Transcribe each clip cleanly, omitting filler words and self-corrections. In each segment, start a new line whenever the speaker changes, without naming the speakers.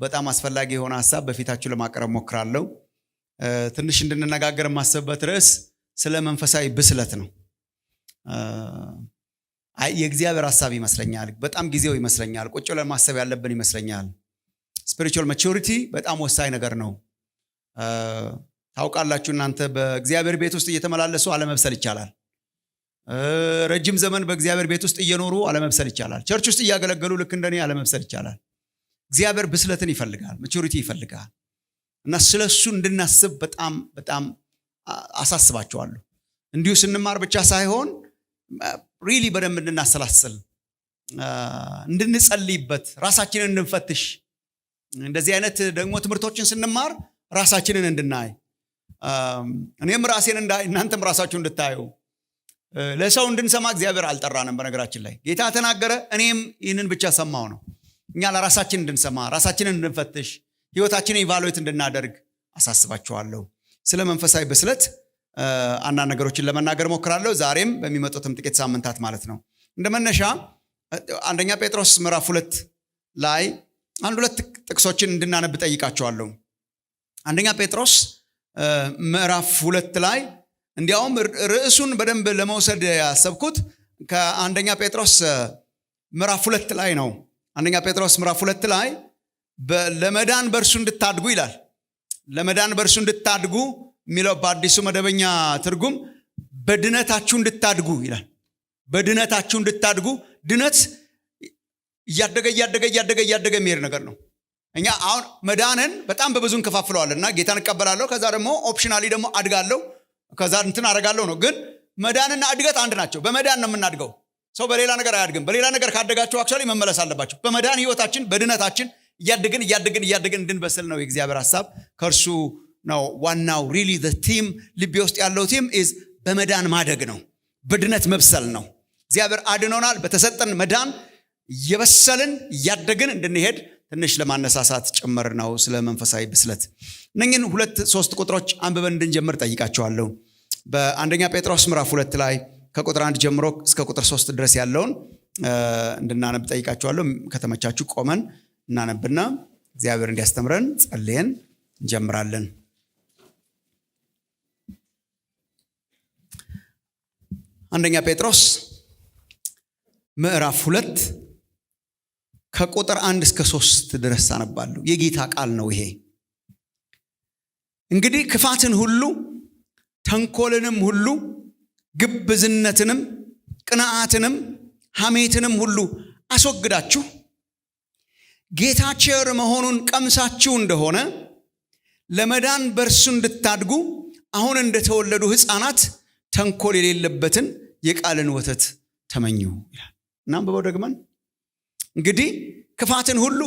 በጣም አስፈላጊ የሆነ ሐሳብ በፊታችሁ ለማቅረብ ሞክራለሁ። ትንሽ እንድንነጋገር የማስበበት ርዕስ ስለ መንፈሳዊ ብስለት ነው። የእግዚአብሔር ሐሳብ ይመስለኛል። በጣም ጊዜው ይመስለኛል። ቁጭ ብለን ማሰብ ያለብን ይመስለኛል። ስፒሪቹዋል ማቹሪቲ በጣም ወሳኝ ነገር ነው። ታውቃላችሁ እናንተ በእግዚአብሔር ቤት ውስጥ እየተመላለሱ አለመብሰል ይቻላል። ረጅም ዘመን በእግዚአብሔር ቤት ውስጥ እየኖሩ አለመብሰል ይቻላል። ቸርች ውስጥ እያገለገሉ ልክ እንደኔ አለመብሰል ይቻላል። እግዚአብሔር ብስለትን ይፈልጋል፣ ማቹሪቲ ይፈልጋል። እና ስለሱ እንድናስብ በጣም በጣም አሳስባቸዋለሁ። እንዲሁ ስንማር ብቻ ሳይሆን ሪሊ በደንብ እንድናሰላስል፣ እንድንጸልይበት፣ ራሳችንን እንድንፈትሽ፣ እንደዚህ አይነት ደግሞ ትምህርቶችን ስንማር ራሳችንን እንድናይ፣ እኔም ራሴን እንዳይ እናንተም ራሳችሁ እንድታዩ፣ ለሰው እንድንሰማ እግዚአብሔር አልጠራንም። በነገራችን ላይ ጌታ ተናገረ፣ እኔም ይህንን ብቻ ሰማው ነው። እኛ ለራሳችን እንድንሰማ፣ ራሳችንን እንድንፈትሽ፣ ህይወታችንን ኢቫሉዌት እንድናደርግ አሳስባችኋለሁ። ስለ መንፈሳዊ ብስለት አንዳንድ ነገሮችን ለመናገር ሞክራለሁ። ዛሬም በሚመጡትም ጥቂት ሳምንታት ማለት ነው። እንደመነሻ አንደኛ ጴጥሮስ ምዕራፍ 2 ላይ አንድ ሁለት ጥቅሶችን እንድናነብ ጠይቃቸዋለሁ። አንደኛ ጴጥሮስ ምዕራፍ 2 ላይ እንዲያውም ርዕሱን በደንብ ለመውሰድ ያሰብኩት ከአንደኛ ጴጥሮስ ምዕራፍ 2 ላይ ነው። አንደኛ ጴጥሮስ ምዕራፍ 2 ላይ ለመዳን በእርሱ እንድታድጉ ይላል። ለመዳን በእርሱ እንድታድጉ የሚለው በአዲሱ መደበኛ ትርጉም በድነታችሁ እንድታድጉ ይላል። በድነታችሁ እንድታድጉ። ድነት እያደገ እያደገ እያደገ እያደገ የሚሄድ ነገር ነው። እኛ አሁን መዳንን በጣም በብዙ እንከፋፍለዋለን እና ጌታን እቀበላለሁ፣ ከዛ ደግሞ ኦፕሽናሊ ደግሞ አድጋለሁ፣ ከዛ እንትን አደርጋለሁ ነው። ግን መዳንና እድገት አንድ ናቸው። በመዳን ነው የምናድገው። ሰው በሌላ ነገር አያድግም። በሌላ ነገር ካደጋችሁ አክቹዋሊ መመለስ አለባችሁ። በመዳን ህይወታችን በድነታችን እያደግን እያደግን እያደግን እንድንበስል ነው የእግዚአብሔር ሐሳብ። ከእርሱ ነው ዋናው ሪሊ ቲም ልቤ ውስጥ ያለው ቲም ኢዝ በመዳን ማደግ ነው፣ በድነት መብሰል ነው። እግዚአብሔር አድኖናል። በተሰጠን መዳን እየበሰልን እያደግን እንድንሄድ ትንሽ ለማነሳሳት ጭምር ነው። ስለ መንፈሳዊ ብስለት እነኝን 2-3 ቁጥሮች አንብበን እንድንጀምር ጠይቃቸዋለሁ። በአንደኛ ጴጥሮስ ምዕራፍ 2 ላይ ከቁጥር 1 ጀምሮ እስከ ቁጥር 3 ድረስ ያለውን እንድናነብ ጠይቃቸዋለሁ። ከተመቻችሁ ቆመን እናነብና እግዚአብሔር እንዲያስተምረን ጸልየን እንጀምራለን። አንደኛ ጴጥሮስ ምዕራፍ 2 ከቁጥር 1 እስከ 3 ድረስ አነባለሁ። የጌታ ቃል ነው ይሄ። እንግዲህ ክፋትን ሁሉ፣ ተንኮልንም ሁሉ፣ ግብዝነትንም፣ ቅንዓትንም፣ ሐሜትንም ሁሉ አስወግዳችሁ ጌታ ቸር መሆኑን ቀምሳችሁ እንደሆነ ለመዳን በእርሱ እንድታድጉ አሁን እንደተወለዱ ሕፃናት ተንኮል የሌለበትን የቃልን ወተት ተመኙ ይላል። እናንብበው ደግመን። እንግዲህ ክፋትን ሁሉ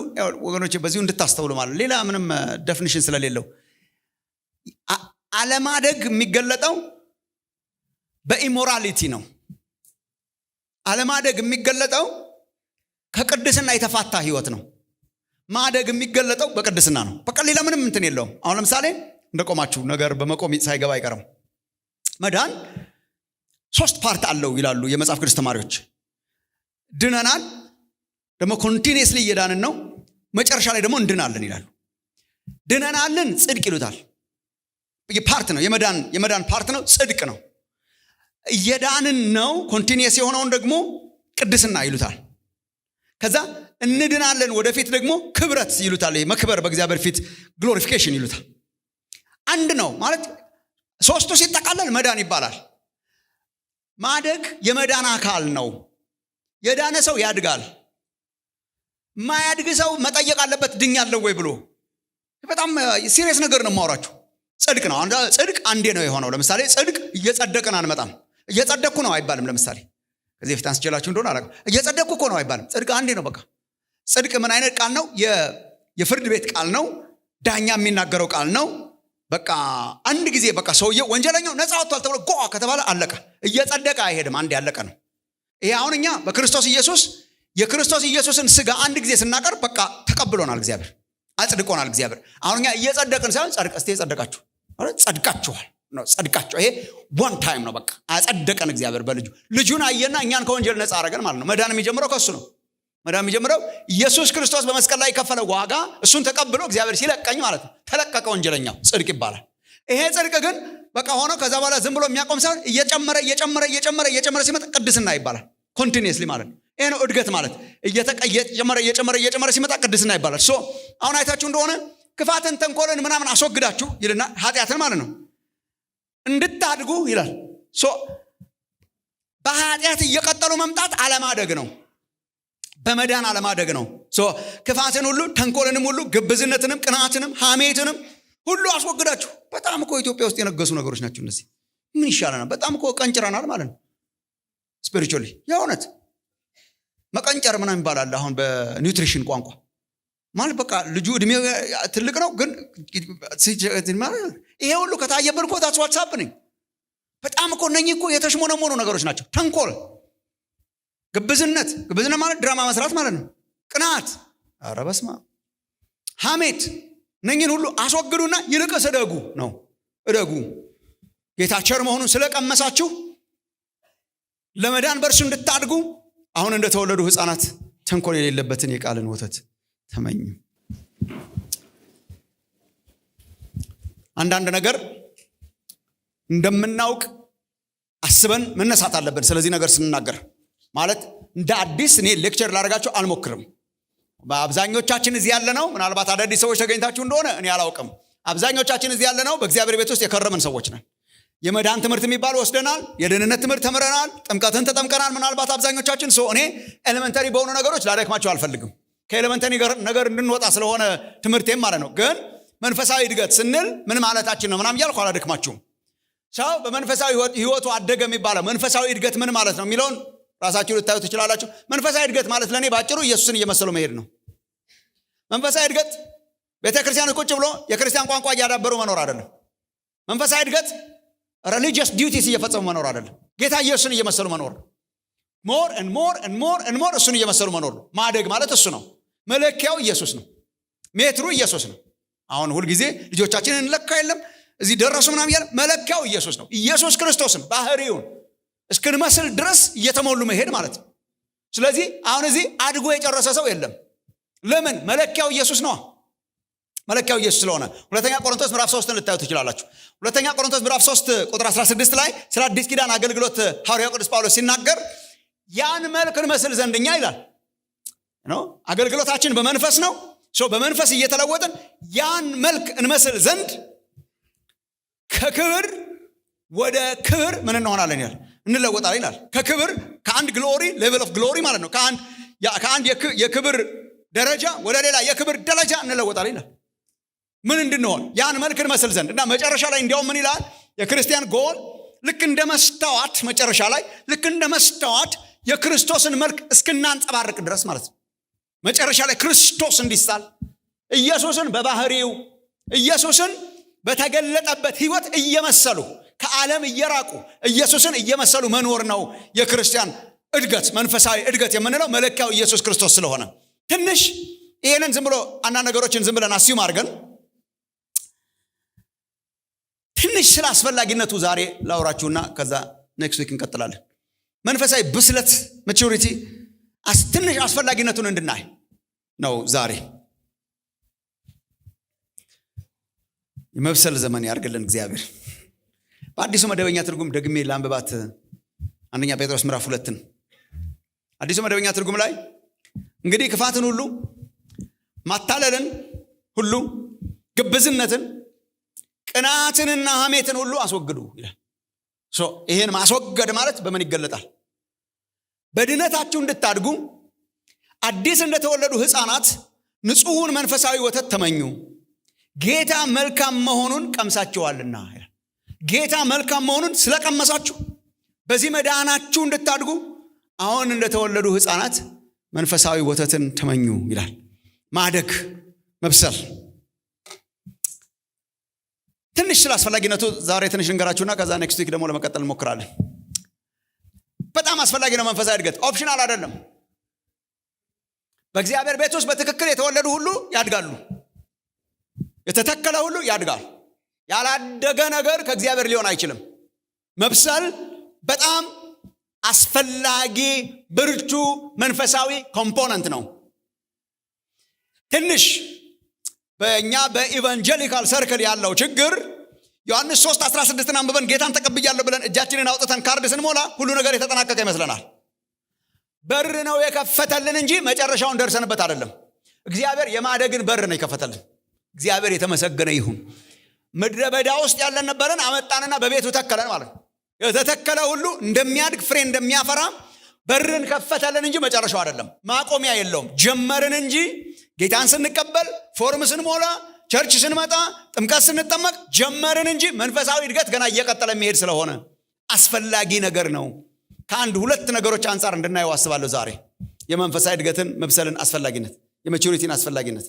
ወገኖች በዚሁ እንድታስተውሉ ማለት ሌላ ምንም ዴፊኒሽን ስለሌለው አለማደግ የሚገለጠው በኢሞራሊቲ ነው። አለማደግ የሚገለጠው ከቅድስና የተፋታ ህይወት ነው። ማደግ የሚገለጠው በቅድስና ነው። በቃ ሌላ ምንም እንትን የለውም። አሁን ለምሳሌ እንደቆማችሁ ነገር በመቆም ሳይገባ አይቀርም። መዳን 3 ፓርት አለው ይላሉ የመጽሐፍ ቅዱስ ተማሪዎች። ድነናል፣ ደግሞ ኮንቲኒየስሊ እየዳንን ነው፣ መጨረሻ ላይ ደግሞ እንድናለን ይላሉ። ድነናልን ጽድቅ ይሉታል። ፓርት ነው፣ የመዳን ፓርት ነው፣ ጽድቅ ነው። እየዳንን ነው፣ ኮንቲኒየስ የሆነውን ደግሞ ቅድስና ይሉታል። ከዛ እንድናለን ወደፊት ደግሞ ክብረት ይሉታል። መክበር በእግዚአብሔር ፊት ግሎሪፊኬሽን ይሉታል። አንድ ነው ማለት 3ቱ ሲጠቃለል መዳን ይባላል። ማደግ የመዳን አካል ነው። የዳነ ሰው ያድጋል። ማያድግ ሰው መጠየቅ አለበት ድኛለሁ ወይ ብሎ። በጣም ሲሪየስ ነገር ነው የማወራችሁ። ጽድቅ ነው። ጽድቅ አንዴ ነው የሆነው። ለምሳሌ ጽድቅ እየጸደቅን አንመጣም። እየጸደቅኩ ነው አይባልም። ለምሳሌ ከዚህ በፊት አንስቼላችሁ እንደሆነ አላውቅም። እየጸደቅኩ እኮ ነው አይባልም። ጽድቅ አንዴ ነው በቃ። ጽድቅ ምን አይነት ቃል ነው? የፍርድ ቤት ቃል ነው። ዳኛ የሚናገረው ቃል ነው። በቃ አንድ ጊዜ በቃ ሰውዬው ወንጀለኛው ነፃ ወጥቷል ተብሎ ጎ ከተባለ አለቀ። እየጸደቀ አይሄድም። አንድ ያለቀ ነው። ይሄ አሁን እኛ በክርስቶስ ኢየሱስ የክርስቶስ ኢየሱስን ስጋ አንድ ጊዜ ስናቀርብ በቃ ተቀብሎናል እግዚአብሔር፣ አጽድቆናል እግዚአብሔር። አሁን እኛ እየጸደቅን ሳይሆን ጸድቅ እስቲ ጸደቃችሁ ጸድቃችኋል ነው። ጸድቃችሁ ይሄ ዋን ታይም ነው። በቃ አጸደቀን እግዚአብሔር በልጁ። ልጁን አየና እኛን ከወንጀል ነፃ አረገን ማለት ነው። መዳን የሚጀምረው ከሱ ነው። መዳን የሚጀምረው ኢየሱስ ክርስቶስ በመስቀል ላይ የከፈለው ዋጋ እሱን ተቀብሎ እግዚአብሔር ሲለቀኝ ማለት ነው። ተለቀቀ ወንጀለኛው፣ ጽድቅ ይባላል። ይሄ ጽድቅ ግን በቃ ሆኖ ከዛ በኋላ ዝም ብሎ የሚያቆም ሳይሆን እየጨመረ ሲመጣ ቅድስና ይባላል። ኮንቲኒየስሊ ማለት ነው። ይሄ ነው እድገት ማለት። እየጨመረ ሲመጣ ቅድስና ይባላል። ሶ አሁን አይታችሁ እንደሆነ ክፋትን፣ ተንኮልን ምናምን አስወግዳችሁ ይልና ኃጢአትን ማለት ነው እንድታድጉ ይላል። ሶ በኃጢአት እየቀጠሉ መምጣት አለማደግ ነው። በመዳን አለማደግ ነው። ሶ ክፋትን ሁሉ፣ ተንኮልንም ሁሉ፣ ግብዝነትንም፣ ቅናትንም፣ ሐሜትንም ሁሉ አስወግዳችሁ። በጣም እኮ ኢትዮጵያ ውስጥ የነገሱ ነገሮች ናቸው እነዚህ። ምን ይሻለናል? በጣም እኮ ቀንጭረናል ማለት ነው። ስፒሪቹዋሊ የእውነት መቀንጨር ምናምን ይባላል አሁን በኒውትሪሽን ቋንቋ ማለት በቃ ልጁ እድሜው ትልቅ ነው ግን ይሄ ሁሉ ከታየብን እኮ ታስ ዋትስአፕ ነኝ። በጣም እኮ እነኚህ እኮ የተሽሞነሞኑ ነገሮች ናቸው። ተንኮል፣ ግብዝነት ማለት ድራማ መስራት ማለት ነው። ቅናት፣ ኧረ በስመ አብ፣ ሐሜት፣ እነኚህን ሁሉ አስወግዱና ይልቅስ እደጉ ነው። እደጉ ጌታ ቸር መሆኑን ስለቀመሳችሁ ለመዳን በእርሱ እንድታድጉ አሁን እንደተወለዱ ሕፃናት ተንኮል የሌለበትን የቃልን ወተት ተመኙ። አንዳንድ ነገር እንደምናውቅ አስበን መነሳት አለብን። ስለዚህ ነገር ስንናገር ማለት እንደ አዲስ እኔ ሌክቸር ላደርጋችሁ አልሞክርም። በአብዛኞቻችን እዚህ ያለ ነው። ምናልባት አዳዲስ ሰዎች ተገኝታችሁ እንደሆነ እኔ አላውቅም። አብዛኞቻችን እዚህ ያለ ነው በእግዚአብሔር ቤት ውስጥ የከረምን ሰዎች ነን። የመዳን ትምህርት የሚባል ወስደናል። የደህንነት ትምህርት ተምረናል። ጥምቀትን ተጠምቀናል። ምናልባት አብዛኞቻችን ሰው እኔ ኤሌመንተሪ በሆኑ ነገሮች ላደክማችሁ አልፈልግም። ከኤሌመንተሪ ነገር እንድንወጣ ስለሆነ ትምህርቴም ማለት ነው። ግን መንፈሳዊ እድገት ስንል ምን ማለታችን ነው ምናምን እያልኩ አላደክማችሁም። ሰው በመንፈሳዊ ህይወቱ አደገ የሚባለው መንፈሳዊ እድገት ምን ማለት ነው የሚለውን ራሳችሁ ልታዩ ትችላላችሁ። መንፈሳዊ እድገት ማለት ለእኔ ባጭሩ ኢየሱስን እየመሰሉ መሄድ ነው። መንፈሳዊ እድገት ቤተክርስቲያን ቁጭ ብሎ የክርስቲያን ቋንቋ እያዳበሩ መኖር አይደለም። መንፈሳዊ እድገት ሪሊጂየስ ዲዩቲስ እየፈጸሙ መኖር አይደለም። ጌታ ኢየሱስን እየመሰሉ መኖር ነው። ሞር እሱን እየመሰሉ መኖር ነው። ማደግ ማለት እሱ ነው። መለኪያው ኢየሱስ ነው። ሜትሩ ኢየሱስ ነው። አሁን ሁልጊዜ ልጆቻችንን እንለካ የለም እዚህ ደረሱ ምናምን እያለ መለኪያው ኢየሱስ ነው። ኢየሱስ ክርስቶስን ባህሪውን እስክንመስል ድረስ እየተሞሉ መሄድ ማለት ነው። ስለዚህ አሁን እዚህ አድጎ የጨረሰ ሰው የለም። ለምን? መለኪያው ኢየሱስ ነው። መለኪያው ኢየሱስ ስለሆነ ሁለተኛ ቆሮንቶስ ምዕራፍ 3 ልታዩ ትችላላችሁ። ሁለተኛ ቆሮንቶስ ምዕራፍ 3 ቁጥር 16 ላይ ስለ አዲስ ኪዳን አገልግሎት ሐዋርያው ቅዱስ ጳውሎስ ሲናገር ያን መልክ እንመስል ዘንድኛ ይላል ነው። አገልግሎታችን በመንፈስ ነው። በመንፈስ እየተለወጥን ያን መልክ እንመስል ዘንድ ከክብር ወደ ክብር ምን እንሆናለን ይላል፣ እንለወጣለን ይላል። ከክብር ከአንድ ግሎሪ ሌቨል ኦፍ ግሎሪ ማለት ነው። ከአንድ የክብር ደረጃ ወደ ሌላ የክብር ደረጃ እንለወጣለን ይላል። ምን እንድንሆን? ያን መልክ እንመስል ዘንድ እና መጨረሻ ላይ እንዲያውም ምን ይላል? የክርስቲያን ጎል ልክ እንደ መስታወት መጨረሻ ላይ ልክ እንደ መስታወት የክርስቶስን መልክ እስክናንጸባርቅ ድረስ ማለት ነው። መጨረሻ ላይ ክርስቶስ እንዲሳል ኢየሱስን በባህሪው ኢየሱስን በተገለጠበት ህይወት እየመሰሉ ከዓለም እየራቁ ኢየሱስን እየመሰሉ መኖር ነው የክርስቲያን እድገት። መንፈሳዊ እድገት የምንለው መለኪያው ኢየሱስ ክርስቶስ ስለሆነ ትንሽ ይሄንን ዝም ብሎ አንዳንድ ነገሮችን ዝም ብለን አስዩም አድርገን ትንሽ ስለ አስፈላጊነቱ ዛሬ ላውራችሁና ከዛ ኔክስት ዊክ እንቀጥላለን። መንፈሳዊ ብስለት ማቹሪቲ ትንሽ አስፈላጊነቱን እንድናይ ነው ዛሬ። የመብሰል ዘመን ያርግልን እግዚአብሔር። በአዲሱ መደበኛ ትርጉም ደግሜ ላንብባት አንደኛ ጴጥሮስ ምዕራፍ 2 አዲሱ መደበኛ ትርጉም ላይ እንግዲህ ክፋትን ሁሉ፣ ማታለልን ሁሉ፣ ግብዝነትን፣ ቅናትንና ሐሜትን ሁሉ አስወግዱ ይላል። ይሄን ማስወገድ ማለት በምን ይገለጣል? በድነታችሁ እንድታድጉ አዲስ እንደተወለዱ ሕፃናት ንጹሑን መንፈሳዊ ወተት ተመኙ፣ ጌታ መልካም መሆኑን ቀምሳችኋልና። ጌታ መልካም መሆኑን ስለቀመሳችሁ በዚህ መዳናችሁ እንድታድጉ አሁን እንደተወለዱ ሕፃናት መንፈሳዊ ወተትን ተመኙ ይላል። ማደግ፣ መብሰል። ትንሽ ስለ አስፈላጊነቱ ዛሬ ትንሽ እንገራችሁና ከዛ ኔክስት ዊክ ደግሞ ለመቀጠል እንሞክራለን። በጣም አስፈላጊ ነው መንፈሳዊ እድገት፣ ኦፕሽናል አይደለም። በእግዚአብሔር ቤት ውስጥ በትክክል የተወለዱ ሁሉ ያድጋሉ። የተተከለ ሁሉ ያድጋል። ያላደገ ነገር ከእግዚአብሔር ሊሆን አይችልም። መብሰል በጣም አስፈላጊ ብርቱ መንፈሳዊ ኮምፖነንት ነው። ትንሽ በእኛ በኢቫንጀሊካል ሰርክል ያለው ችግር ዮሐንስ 3:16 አንብበን ጌታን ተቀብያለሁ ብለን እጃችንን አውጥተን ካርድ ስንሞላ ሁሉ ነገር የተጠናቀቀ ይመስለናል። በር ነው የከፈተልን እንጂ መጨረሻውን ደርሰንበት አይደለም። እግዚአብሔር የማደግን በር ነው የከፈተልን። እግዚአብሔር የተመሰገነ ይሁን። ምድረ በዳ ውስጥ ያለን ነበርን፣ አመጣንና በቤቱ ተከለን ማለት ነው። የተተከለ ሁሉ እንደሚያድግ ፍሬ እንደሚያፈራ በርን ከፈተልን እንጂ መጨረሻው አይደለም። ማቆሚያ የለውም። ጀመርን እንጂ ጌታን ስንቀበል፣ ፎርም ስንሞላ፣ ቸርች ስንመጣ፣ ጥምቀት ስንጠመቅ ጀመርን እንጂ መንፈሳዊ እድገት ገና እየቀጠለ የሚሄድ ስለሆነ አስፈላጊ ነገር ነው። ከአንድ ሁለት ነገሮች አንጻር እንድናየው አስባለሁ ዛሬ። የመንፈሳዊ እድገትን መብሰልን አስፈላጊነት፣ የማቹሪቲን አስፈላጊነት።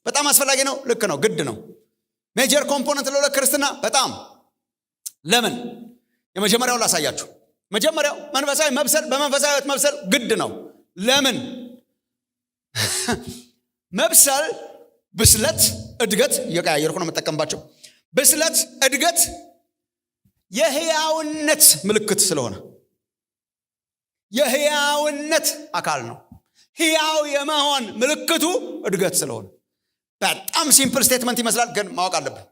በጣም አስፈላጊ ነው። ልክ ነው። ግድ ነው። ሜጀር ኮምፖነንት ነው ለክርስትና በጣም። ለምን? የመጀመሪያውን ላሳያችሁ። መጀመሪያው መንፈሳዊ መብሰል፣ በመንፈሳዊ ህይወት መብሰል ግድ ነው። ለምን? መብሰል፣ ብስለት፣ እድገት እየቀያየርኩ ነው የምጠቀምባቸው። ብስለት፣ እድገት የህያውነት ምልክት ስለሆነ የህያውነት አካል ነው። ህያው የመሆን ምልክቱ እድገት ስለሆነ በጣም ሲምፕል ስቴትመንት ይመስላል፣ ግን ማወቅ አለብን።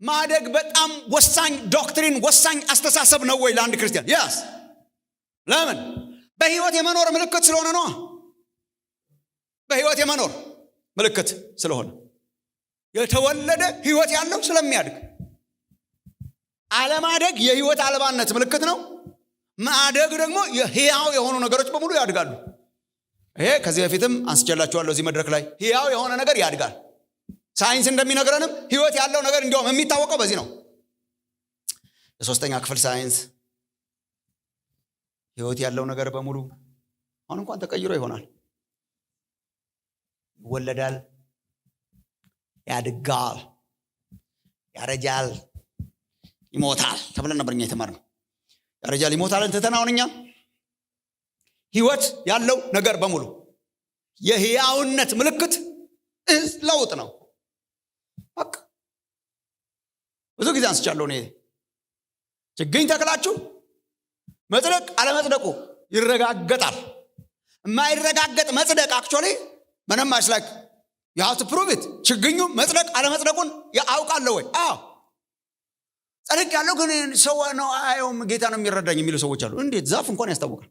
ማደግ በጣም ወሳኝ ዶክትሪን፣ ወሳኝ አስተሳሰብ ነው ወይ ለአንድ ክርስቲያን? ያስ ለምን? በህይወት የመኖር ምልክት ስለሆነ ነው። በህይወት የመኖር ምልክት ስለሆነ የተወለደ ህይወት ያለው ስለሚያድግ። አለማደግ የህይወት አልባነት ምልክት ነው። ማደግ ደግሞ የህያው የሆኑ ነገሮች በሙሉ ያድጋሉ። ይሄ ከዚህ በፊትም አንስቼላችኋለሁ እዚህ መድረክ ላይ። ህያው የሆነ ነገር ያድጋል። ሳይንስ እንደሚነግረንም ህይወት ያለው ነገር እንዲያውም የሚታወቀው በዚህ ነው። የሶስተኛ ክፍል ሳይንስ ህይወት ያለው ነገር በሙሉ አሁን እንኳን ተቀይሮ ይሆናል፣ ይወለዳል፣ ያድጋል፣ ያረጃል፣ ይሞታል ተብለን ነበር እኛ የተማርነው። ያረጃል፣ ይሞታል እንትተን አሁን እኛ ህይወት ያለው ነገር በሙሉ የህያውነት ምልክት ለውጥ ነው። በቃ ብዙ ጊዜ አንስቻለሁ እኔ። ችግኝ ተክላችሁ መጽደቅ አለመጽደቁ ይረጋገጣል። የማይረጋገጥ መጽደቅ አክቹዋሊ ምንም አይስላክ you have to prove it። ችግኙ መጽደቅ አለመጽደቁን ያውቃለሁ ወይ? አዎ ጸድቅ ያለው ግን ሰው ነው አየውም ጌታ ነው የሚረዳኝ የሚሉ ሰዎች አሉ። እንዴት? ዛፍ እንኳን ያስታውቃል፣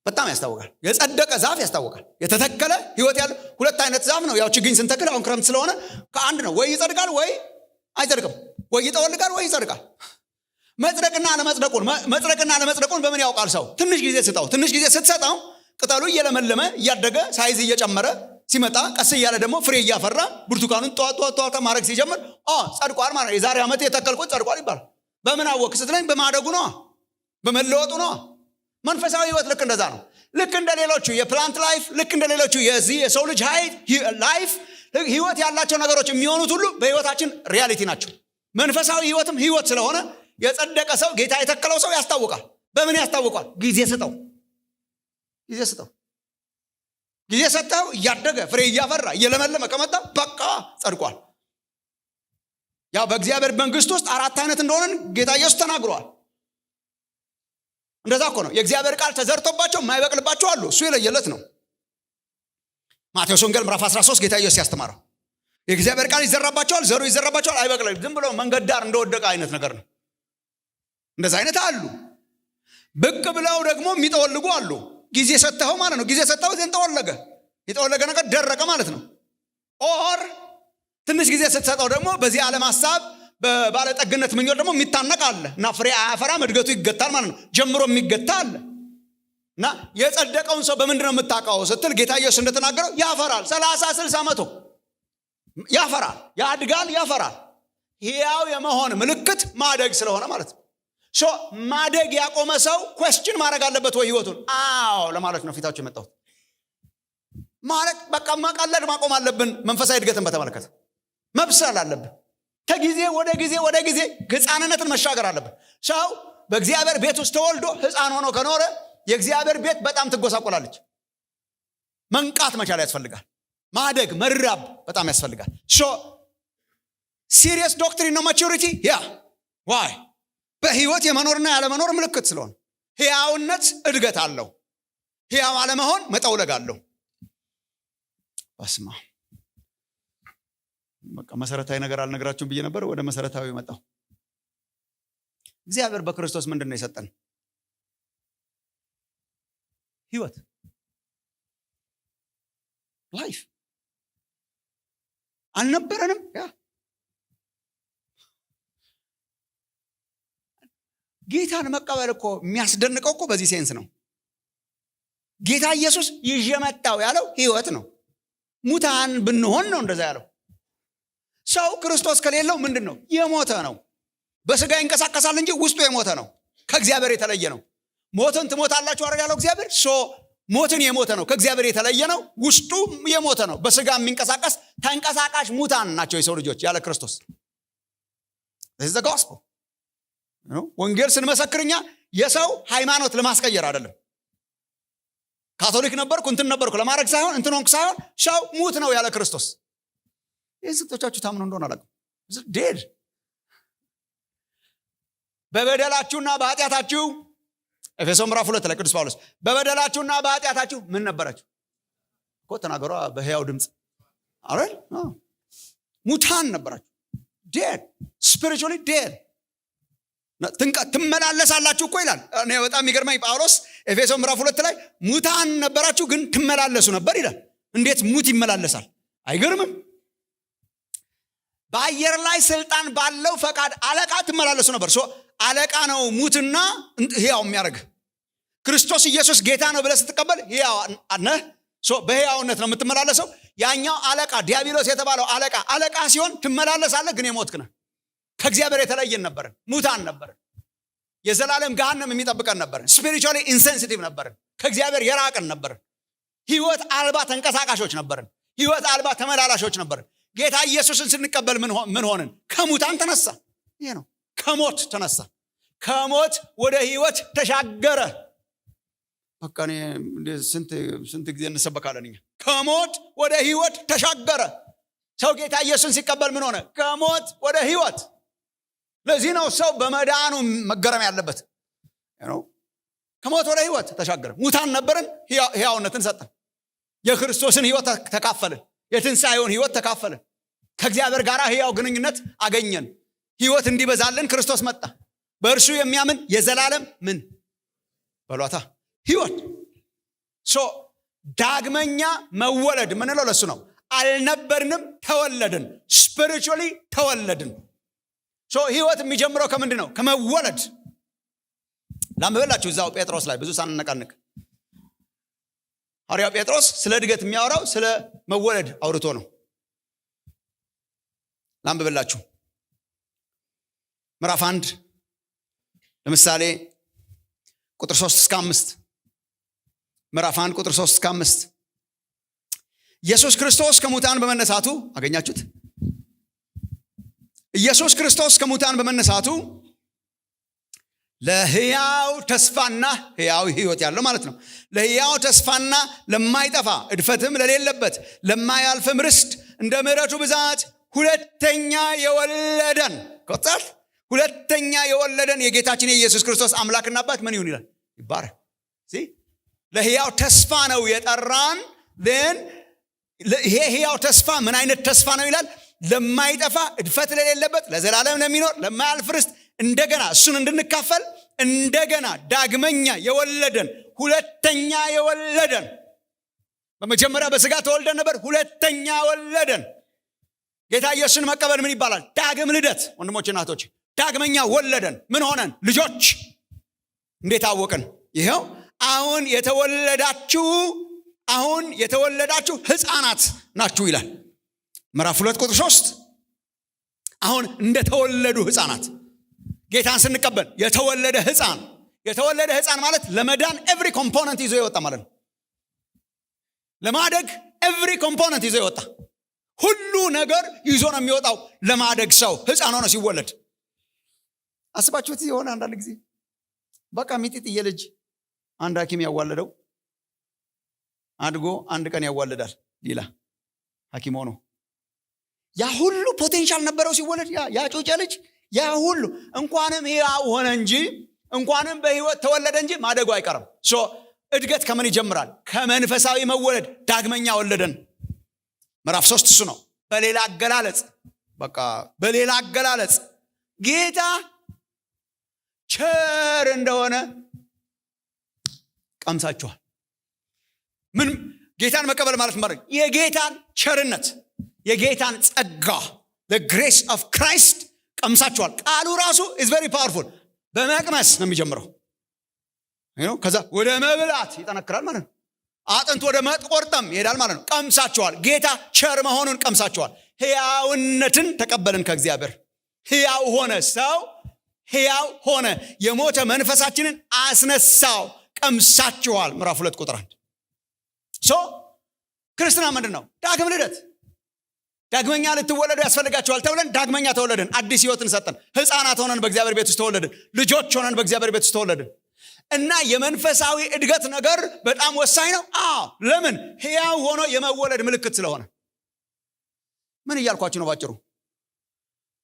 በጣም ያስታውቃል። የጸደቀ ዛፍ ያስታውቃል። የተተከለ ህይወት ያለው ሁለት አይነት ዛፍ ነው። ያው ችግኝ ስንተክል አሁን ክረምት ስለሆነ ከአንድ ነው፣ ወይ ይጸድቃል ወይ አይጸድቅም፣ ወይ ይጠወልጋል ወይ ይጸድቃል። መጽደቅና አለመጽደቁን በምን ያውቃል ሰው? ትንሽ ጊዜ ስጠው። ትንሽ ጊዜ ስትሰጠው ቅጠሉ እየለመለመ እያደገ ሳይዝ እየጨመረ ሲመጣ ቀስ እያለ ደግሞ ፍሬ እያፈራ ብርቱካኑን ጧጧ ማድረግ ሲጀምር ጸድቋል ማለት ነው። የዛሬ ዓመት የተከልኩት ጸድቋል ይባላል። በምን አወቅ ስትለኝ በማደጉ ነው፣ በመለወጡ ነው። መንፈሳዊ ህይወት ልክ እንደዛ ነው። ልክ እንደ ሌሎቹ የፕላንት ላይፍ፣ ልክ እንደ ሌሎቹ የዚህ የሰው ልጅ ላይፍ ህይወት ያላቸው ነገሮች የሚሆኑት ሁሉ በህይወታችን ሪያሊቲ ናቸው። መንፈሳዊ ህይወትም ህይወት ስለሆነ የጸደቀ ሰው፣ ጌታ የተከለው ሰው ያስታውቃል። በምን ያስታውቃል? ጊዜ ስጠው። ጊዜ ስጠው። ጊዜ ሰጠው እያደገ ፍሬ እያፈራ እየለመለመ ከመጣ በቃ ጸድቋል። ያው በእግዚአብሔር መንግስት ውስጥ 4 አይነት እንደሆነን ጌታ ኢየሱስ ተናግሯል። እንደዛ እኮ ነው። የእግዚአብሔር ቃል ተዘርቶባቸው የማይበቅልባቸው አሉ። እሱ የለየለት ነው። ማቴዎስ ወንጌል ምዕራፍ 13 ጌታ ኢየሱስ ያስተማረው የእግዚአብሔር ቃል ይዘራባቸዋል፣ ዘሩ ይዘራባቸዋል፣ አይበቅልም። ዝም ብሎ መንገድ ዳር እንደወደቀ አይነት ነገር ነው። እንደዛ አይነት አሉ። ብቅ ብለው ደግሞ የሚጠወልጉ አሉ። ጊዜ ሰጠኸው ማለት ነው። ጊዜ ሰጠኸው ዘን ተወለገ። የተወለገ ነገር ደረቀ ማለት ነው። ኦር ትንሽ ጊዜ ስትሰጠው ደግሞ በዚህ ዓለም ሐሳብ በባለጠግነት ምኞት ደግሞ የሚታነቅ አለ እና ፍሬ አያፈራም፣ እድገቱ ይገታል ማለት ነው። ጀምሮ የሚገታ አለ እና የጸደቀውን ሰው በምንድነው የምታውቀው ስትል ጌታ ኢየሱስ እንደተናገረው ያፈራል። 30 60 መቶ ያፈራል፣ ያድጋል፣ ያፈራል። ሕያው የመሆን ምልክት ማደግ ስለሆነ ማለት ነው። ማደግ ያቆመ ሰው ኩዌስችን ማድረግ አለበት ወይ ህይወቱን? አዎ ለማለት ነው ፊታችሁ የመጣሁት። ማለት በቃ ማቀለድ ማቆም አለብን። መንፈሳዊ እድገትን በተመለከተ መብሰል አለብን። ከጊዜ ወደ ጊዜ ህፃንነትን መሻገር አለብን። ሰው በእግዚአብሔር ቤት ውስጥ ተወልዶ ህፃን ሆኖ ከኖረ የእግዚአብሔር ቤት በጣም ትጎሳቆላለች። መንቃት መቻል ያስፈልጋል። ማደግ መራብ በጣም ያስፈልጋል። ሲሪየስ ዶክትሪን ነው ማቹሪቲ። ያ ዋይ በህይወት የመኖርና ያለመኖር ምልክት ስለሆነ ሕያውነት እድገት አለው። ሕያው አለመሆን መጠውለግ አለው። በስማ በቃ መሰረታዊ ነገር አልነግራችሁም ብዬ ነበር። ወደ መሰረታዊ መጣሁ። እግዚአብሔር በክርስቶስ ምንድነው የሰጠን? ህይወት፣ ላይፍ አልነበረንም። ጌታን መቀበል እኮ የሚያስደንቀው እኮ በዚህ ሴንስ ነው። ጌታ ኢየሱስ ይዤ መጣሁ ያለው ህይወት ነው። ሙታን ብንሆን ነው እንደዛ ያለው። ሰው ክርስቶስ ከሌለው ምንድን ነው? የሞተ ነው። በስጋ ይንቀሳቀሳል እንጂ ውስጡ የሞተ ነው። ከእግዚአብሔር የተለየ ነው። ሞትን ትሞታላችሁ አረጋ ያለው እግዚአብሔር። ሞትን የሞተ ነው። ከእግዚአብሔር የተለየ ነው። ውስጡ የሞተ ነው። በስጋ የሚንቀሳቀስ ተንቀሳቃሽ ሙታን ናቸው የሰው ልጆች ያለ ክርስቶስ። this is the gospel። ወንጌል ስንመሰክርኛ የሰው ሃይማኖት ለማስቀየር አይደለም። ካቶሊክ ነበርኩ እንትን ነበርኩ ለማድረግ ሳይሆን እንትን ሆንኩ ሳይሆን ሰው ሙት ነው ያለ ክርስቶስ። ይህን ስንቶቻችሁ ታምኑ እንደሆነ አላውቅም። ዴድ በበደላችሁና በኃጢአታችሁ ኤፌሶን ምዕራፍ 2 ላይ ቅዱስ ጳውሎስ በበደላችሁና በኃጢአታችሁ ምን ነበራችሁ እኮ ተናገሯ በሕያው ድምፅ አይደል? ሙታን ነበራችሁ። ዴድ ስፒሪቹዋሊ ዴድ ትመላለሳላችሁ እኮ ይላል። እኔ በጣም የሚገርመኝ ጳውሎስ ኤፌሶን ምዕራፍ 2 ላይ ሙታን ነበራችሁ ግን ትመላለሱ ነበር ይላል። እንዴት ሙት ይመላለሳል? አይገርምም? በአየር ላይ ስልጣን ባለው ፈቃድ አለቃ ትመላለሱ ነበር። አለቃ ነው ሙትና ሕያው የሚያደርግ። ክርስቶስ ኢየሱስ ጌታ ነው ብለህ ስትቀበል ሕያው ነህ። በሕያውነት ነው የምትመላለሰው። ያኛው አለቃ ዲያብሎስ የተባለው አለቃ ሲሆን ትመላለሳለህ ግን የሞትክ ነህ። ከእግዚአብሔር የተለየን ነበርን። ሙታን ነበርን። የዘላለም ገሃነም የሚጠብቀን ነበርን። ስፒሪቹዋሊ ኢንሴንሲቲቭ ነበርን። ከእግዚአብሔር የራቅን ነበርን። ሕይወት አልባ ተንቀሳቃሾች ነበርን። ሕይወት አልባ ተመላላሾች ነበርን። ጌታ ኢየሱስን ስንቀበል ምን ሆንን? ከሙታን ተነሳ። ይሄ ነው። ከሞት ተነሳ። ከሞት ወደ ሕይወት ተሻገረ። በቃ እኔ ስንት ጊዜ እንሰበካለን እኛ። ከሞት ወደ ሕይወት ተሻገረ። ሰው ጌታ ኢየሱስን ሲቀበል ምን ሆነ? ከሞት ወደ ሕይወት። ለዚህ ነው ሰው በመዳኑ መገረም ያለበት። ከሞት ወደ ሕይወት ተሻገረ። ሙታን ነበርን፣ ሕያውነትን ሰጠን። የክርስቶስን ሕይወት ተካፈልን። የትንሣኤውን ሕይወት ተካፈልን። ከእግዚአብሔር ጋር ሕያው ግንኙነት አገኘን። ሕይወት እንዲበዛልን ክርስቶስ መጣ። በእርሱ የሚያምን የዘላለም ምን በሏታ ሕይወት። ዳግመኛ መወለድ ምንለው ለሱ ነው። አልነበርንም፣ ተወለድን። ስፒሪቹዋሊ ተወለድን። ሕይወት የሚጀምረው ከምንድን ነው? ከመወለድ። ላንብበላችሁ እዛው ጴጥሮስ ላይ ብዙ ሳንነቃንቅ። ሐዋርያው ጴጥሮስ ስለ እድገት የሚያወራው ስለ መወለድ አውርቶ ነው። ላንብበላችሁ ምዕራፍ 1 ለምሳሌ ቁጥር 3 እስከ 5። ምዕራፍ 1 ቁጥር 3 እስከ 5 ኢየሱስ ክርስቶስ ከሙታን በመነሳቱ አገኛችሁት? ኢየሱስ ክርስቶስ ከሙታን በመነሳቱ ለሕያው ተስፋና ሕያው ሕይወት ያለው ማለት ነው። ለሕያው ተስፋና ለማይጠፋ እድፈትም ለሌለበት ለማያልፍም ርስት እንደ ምሕረቱ ብዛት ሁለተኛ የወለደን ቆጣል ሁለተኛ የወለደን የጌታችን የኢየሱስ ክርስቶስ አምላክና አባት ምን ይሁን ይላል? ይባረክ። ለሕያው ተስፋ ነው የጠራን። ይሄ ሕያው ተስፋ ምን አይነት ተስፋ ነው ይላል? ለማይጠፋ እድፈት ለሌለበት ለዘላለም ለሚኖር ለማያልፍ ርስት እንደገና እሱን እንድንካፈል እንደገና ዳግመኛ የወለደን ሁለተኛ የወለደን። በመጀመሪያ በስጋ ተወልደን ነበር፣ ሁለተኛ ወለደን። ጌታ ኢየሱስን መቀበል ምን ይባላል? ዳግም ልደት። ወንድሞች እናቶች፣ ዳግመኛ ወለደን። ምን ሆነን? ልጆች። እንዴት አወቅን? ይሄው አሁን የተወለዳችሁ ሕፃናት ናችሁ ይላል ምዕራፍ 2 ቁጥር 3። አሁን እንደተወለዱ ሕፃናት ጌታን ስንቀበል የተወለደ ሕፃን ማለት ለመዳን ኤቭሪ ኮምፖነንት ይዞ የወጣ ማለት ነው። ለማደግ ኤቭሪ ኮምፖነንት ይዞ የወጣ ሁሉ ነገር ይዞ ነው የሚወጣው። ለማደግ ሰው ሕፃን ሆኖ ሲወለድ አስባችሁት የሆነ አንዳንድ ጊዜ በቃ ሚጢጥዬ ልጅ አንድ ሐኪም ያዋለደው አድጎ አንድ ቀን ያዋልዳል ሌላ ሐኪም ሆኖ ያ ሁሉ ፖቴንሻል ነበረው ሲወለድ። ያ ጩጬ ልጅ ያ ሁሉ እንኳንም ሕያው ሆነ እንጂ እንኳንም በሕይወት ተወለደ እንጂ ማደጉ አይቀርም። እድገት ከምን ይጀምራል? ከመንፈሳዊ መወለድ። ዳግመኛ ወለደን። ምዕራፍ 3 እሱ ነው። በሌላ አገላለጽ ጌታ ቸር እንደሆነ ቀምሳችኋል። ምን ጌታን መቀበል ማለት ማለት የጌታን ቸርነት የጌታን ጸጋ the grace of Christ ቀምሳችኋል። ቃሉ ራሱ is very powerful። በመቅመስ ነው የሚጀምረው። ከዛ ወደ መብላት ይጠነክራል ማለት ነው። አጥንት ወደ መቆርጠም ይሄዳል ማለት ነው። ቀምሳችኋል። ጌታ ቸር መሆኑን ቀምሳችኋል። ሕያውነትን ተቀበልን ከእግዚአብሔር። ሕያው ሆነ፣ ሰው ሕያው ሆነ፣ የሞተ መንፈሳችንን አስነሳው። ቀምሳችኋል። ምዕራፍ 2 ቁጥር 1 ክርስትና ምንድን ነው? ዳግም ልደት። ዳግመኛ ልትወለዱ ያስፈልጋችኋል ተብለን ዳግመኛ ተወለድን። አዲስ ሕይወትን ሰጠን። ሕፃናት ሆነን በእግዚአብሔር ቤት ውስጥ ተወለድን። ልጆች ሆነን በእግዚአብሔር ቤት ውስጥ ተወለድን። እና የመንፈሳዊ እድገት ነገር በጣም ወሳኝ ነው። ለምን? ሕያው ሆኖ የመወለድ ምልክት ስለሆነ። ምን እያልኳችሁ ነው? ባጭሩ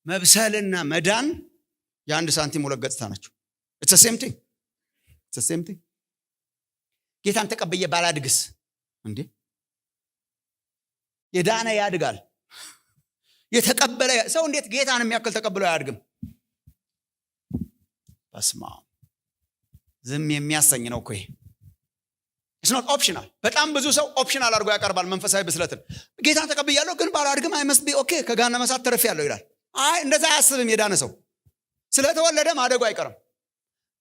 መብሰልና መዳን የአንድ ሳንቲም ሁለት ገጽታ ናቸው። it's the same thing። ጌታን ተቀብዬ ባላድግስ እንዴ? የዳነ ያድጋል። የተቀበለ ሰው እንዴት ጌታን የሚያክል ተቀብሎ አያድግም? በስማ ዝም የሚያሰኝ ነው እኮ። it's not optional። በጣም ብዙ ሰው ኦፕሽናል አድርጎ ያቀርባል መንፈሳዊ ብስለትን። ጌታን ተቀብያለሁ ግን ባላድግም I must be okay ከገሃነመ እሳት ተርፌያለሁ ይላል። እንደዛ አያስብም የዳነ ሰው። ስለተወለደ ማደጉ አይቀርም።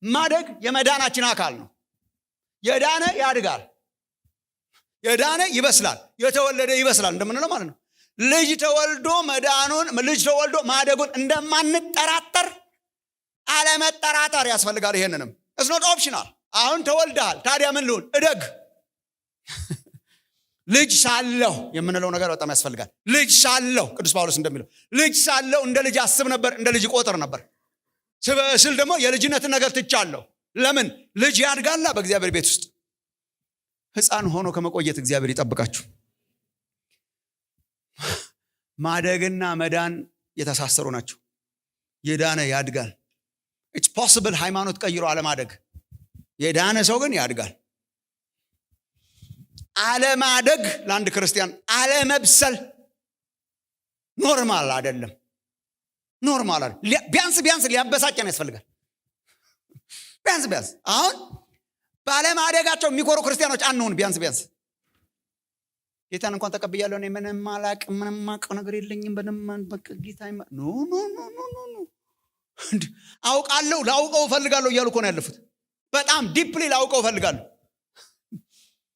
ማደግ የመዳናችን አካል ነው። የዳነ ያድጋል፣ የዳነ ይበስላል፣ የተወለደ ይበስላል እንደምንለው ማለት ነው። ልጅ ተወልዶ ማደጉን እንደማንጠራጠር አለመጠራጠር ያስፈልጋል። ይሄንንም it's not optional። አሁን ተወልደሃል፣ ታዲያ ምን ልሁን? እደግ። ልጅ ሳለሁ የምንለው ነገር በጣም ያስፈልጋል። ልጅ ሳለሁ ቅዱስ ጳውሎስ እንደሚለው ልጅ ሳለሁ እንደ ልጅ አስብ ነበር፣ እንደ ልጅ ቆጥር ነበር። ስበስል ደግሞ የልጅነትን ነገር ትቻለሁ። ለምን? ልጅ ያድጋላ በእግዚአብሔር ቤት ውስጥ። ሕፃን ሆኖ ከመቆየት እግዚአብሔር ይጠብቃችሁ። ማደግና መዳን የተሳሰሩ ናቸው። የዳነ ያድጋል። it's possible ሃይማኖት ቀይሮ አለማደግ። የዳነ ሰው ግን ያድጋል። አለማደግ ለአንድ ክርስቲያን አለመብሰል ኖርማል አይደለም። ቢያንስ ሊያበሳጨን ያስፈልጋል። ቢያንስ አሁን ባለማደጋቸው የሚኮሩ ክርስቲያኖች አንሁን። ቢያንስ ጌታን እንኳን ተቀብያለሁ እኔ ምንም አላቅም፣ ምንም ማቀው ነገር የለኝም፣ በደም በቃ ጌታ ኖ አውቃለሁ፣ ላውቀው እፈልጋለሁ እያሉ እኮ ነው ያለፉት። በጣም ዲፕሊ ላውቀው እፈልጋለሁ።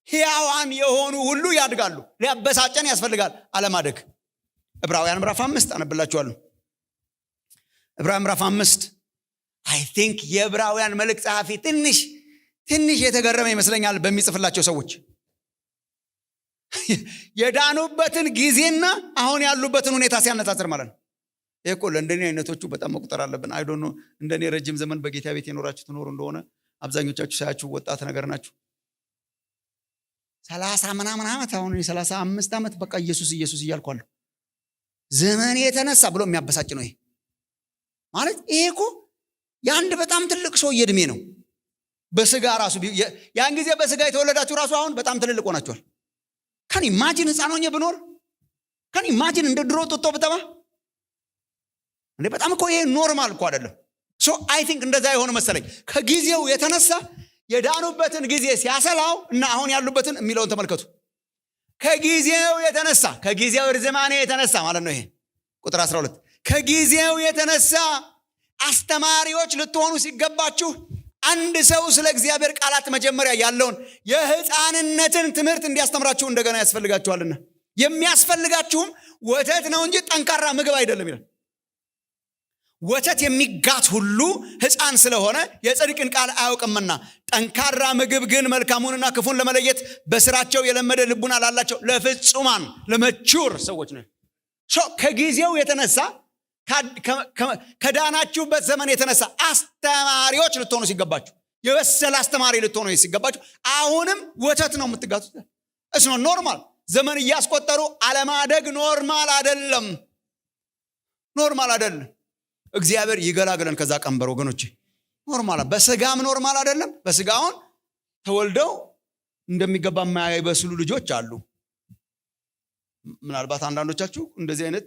ሕያዋን የሆኑ ሁሉ ያድጋሉ። ሊያበሳጨን ያስፈልጋል አለማደግ። ዕብራውያን ምዕራፍ 5 አነብላችኋለሁ። ዕብራውያን ምዕራፍ 5 አይ ቲንክ የዕብራውያን መልእክት ጸሐፊ ትንሽ የተገረመ ይመስለኛል በሚጽፍላቸው ሰዎች የዳኑበትን ጊዜና አሁን ያሉበትን ሁኔታ ሲያነጻጽር ማለት ነው። ይሄ እኮ ለእንደኔ አይነቶቹ በጣም መቁጠር አለብን። አይ ዶንት ኖ እንደኔ ረጅም ዘመን በጌታ ቤት የኖራችሁ ትኖሩ እንደሆነ አብዛኞቻችሁ ሳያችሁ ወጣት ነገር ናችሁ። 30 ምናምን ዓመት አሁን 35 ዓመት በቃ ኢየሱስ እያልኳለሁ። ዘመን የተነሳ ብሎ የሚያበሳጭ ነው ይሄ ማለት። ይሄ እኮ የአንድ በጣም ትልቅ ሰው እድሜ ነው። በስጋ ራሱ ያን ጊዜ በስጋ የተወለዳችሁ ራሱ አሁን በጣም ትልልቅ ሆናችኋል። ከን ኢማጂን ሕፃን ሆኜ ብኖር፣ ከን ኢማጂን እንደ ድሮ ጦጦ ብጠባ እንዴ! በጣም እኮ ይሄ ኖርማል እኮ አይደለም። ሶ አይ ቲንክ እንደዛ የሆነ መሰለኝ። ከጊዜው የተነሳ የዳኑበትን ጊዜ ሲያሰላው እና አሁን ያሉበትን የሚለውን ተመልከቱ። ከጊዜው የተነሳ ከጊዜው ርዝማኔ የተነሳ ማለት ነው። ይሄ ቁጥር 12 ከጊዜው የተነሳ አስተማሪዎች ልትሆኑ ሲገባችሁ አንድ ሰው ስለ እግዚአብሔር ቃላት መጀመሪያ ያለውን የሕፃንነትን ትምህርት እንዲያስተምራችሁ እንደገና ያስፈልጋችኋልና የሚያስፈልጋችሁም ወተት ነው እንጂ ጠንካራ ምግብ አይደለም ይላል። ወተት የሚጋት ሁሉ ሕፃን ስለሆነ የጽድቅን ቃል አያውቅምና፣ ጠንካራ ምግብ ግን መልካሙንና ክፉን ለመለየት በስራቸው የለመደ ልቡና ላላቸው ለፍጹማን ለመቹር ሰዎች ነው። ከጊዜው የተነሳ ከዳናችሁበት ዘመን የተነሳ አስተማሪዎች ልትሆኑ ሲገባችሁ፣ የበሰለ አስተማሪ ልትሆኑ ሲገባችሁ አሁንም ወተት ነው የምትጋቱት። እሱ ነው ኖርማል። ዘመን እያስቆጠሩ አለማደግ ኖርማል አይደለም። እግዚአብሔር ይገላግለን ከዛ ቀንበር ወገኖቼ። ኖርማል በስጋም ኖርማል አይደለም። በስጋውን ተወልደው እንደሚገባ የማይበስሉ ልጆች አሉ። ምናልባት አንዳንዶቻችሁ እንደዚህ አይነት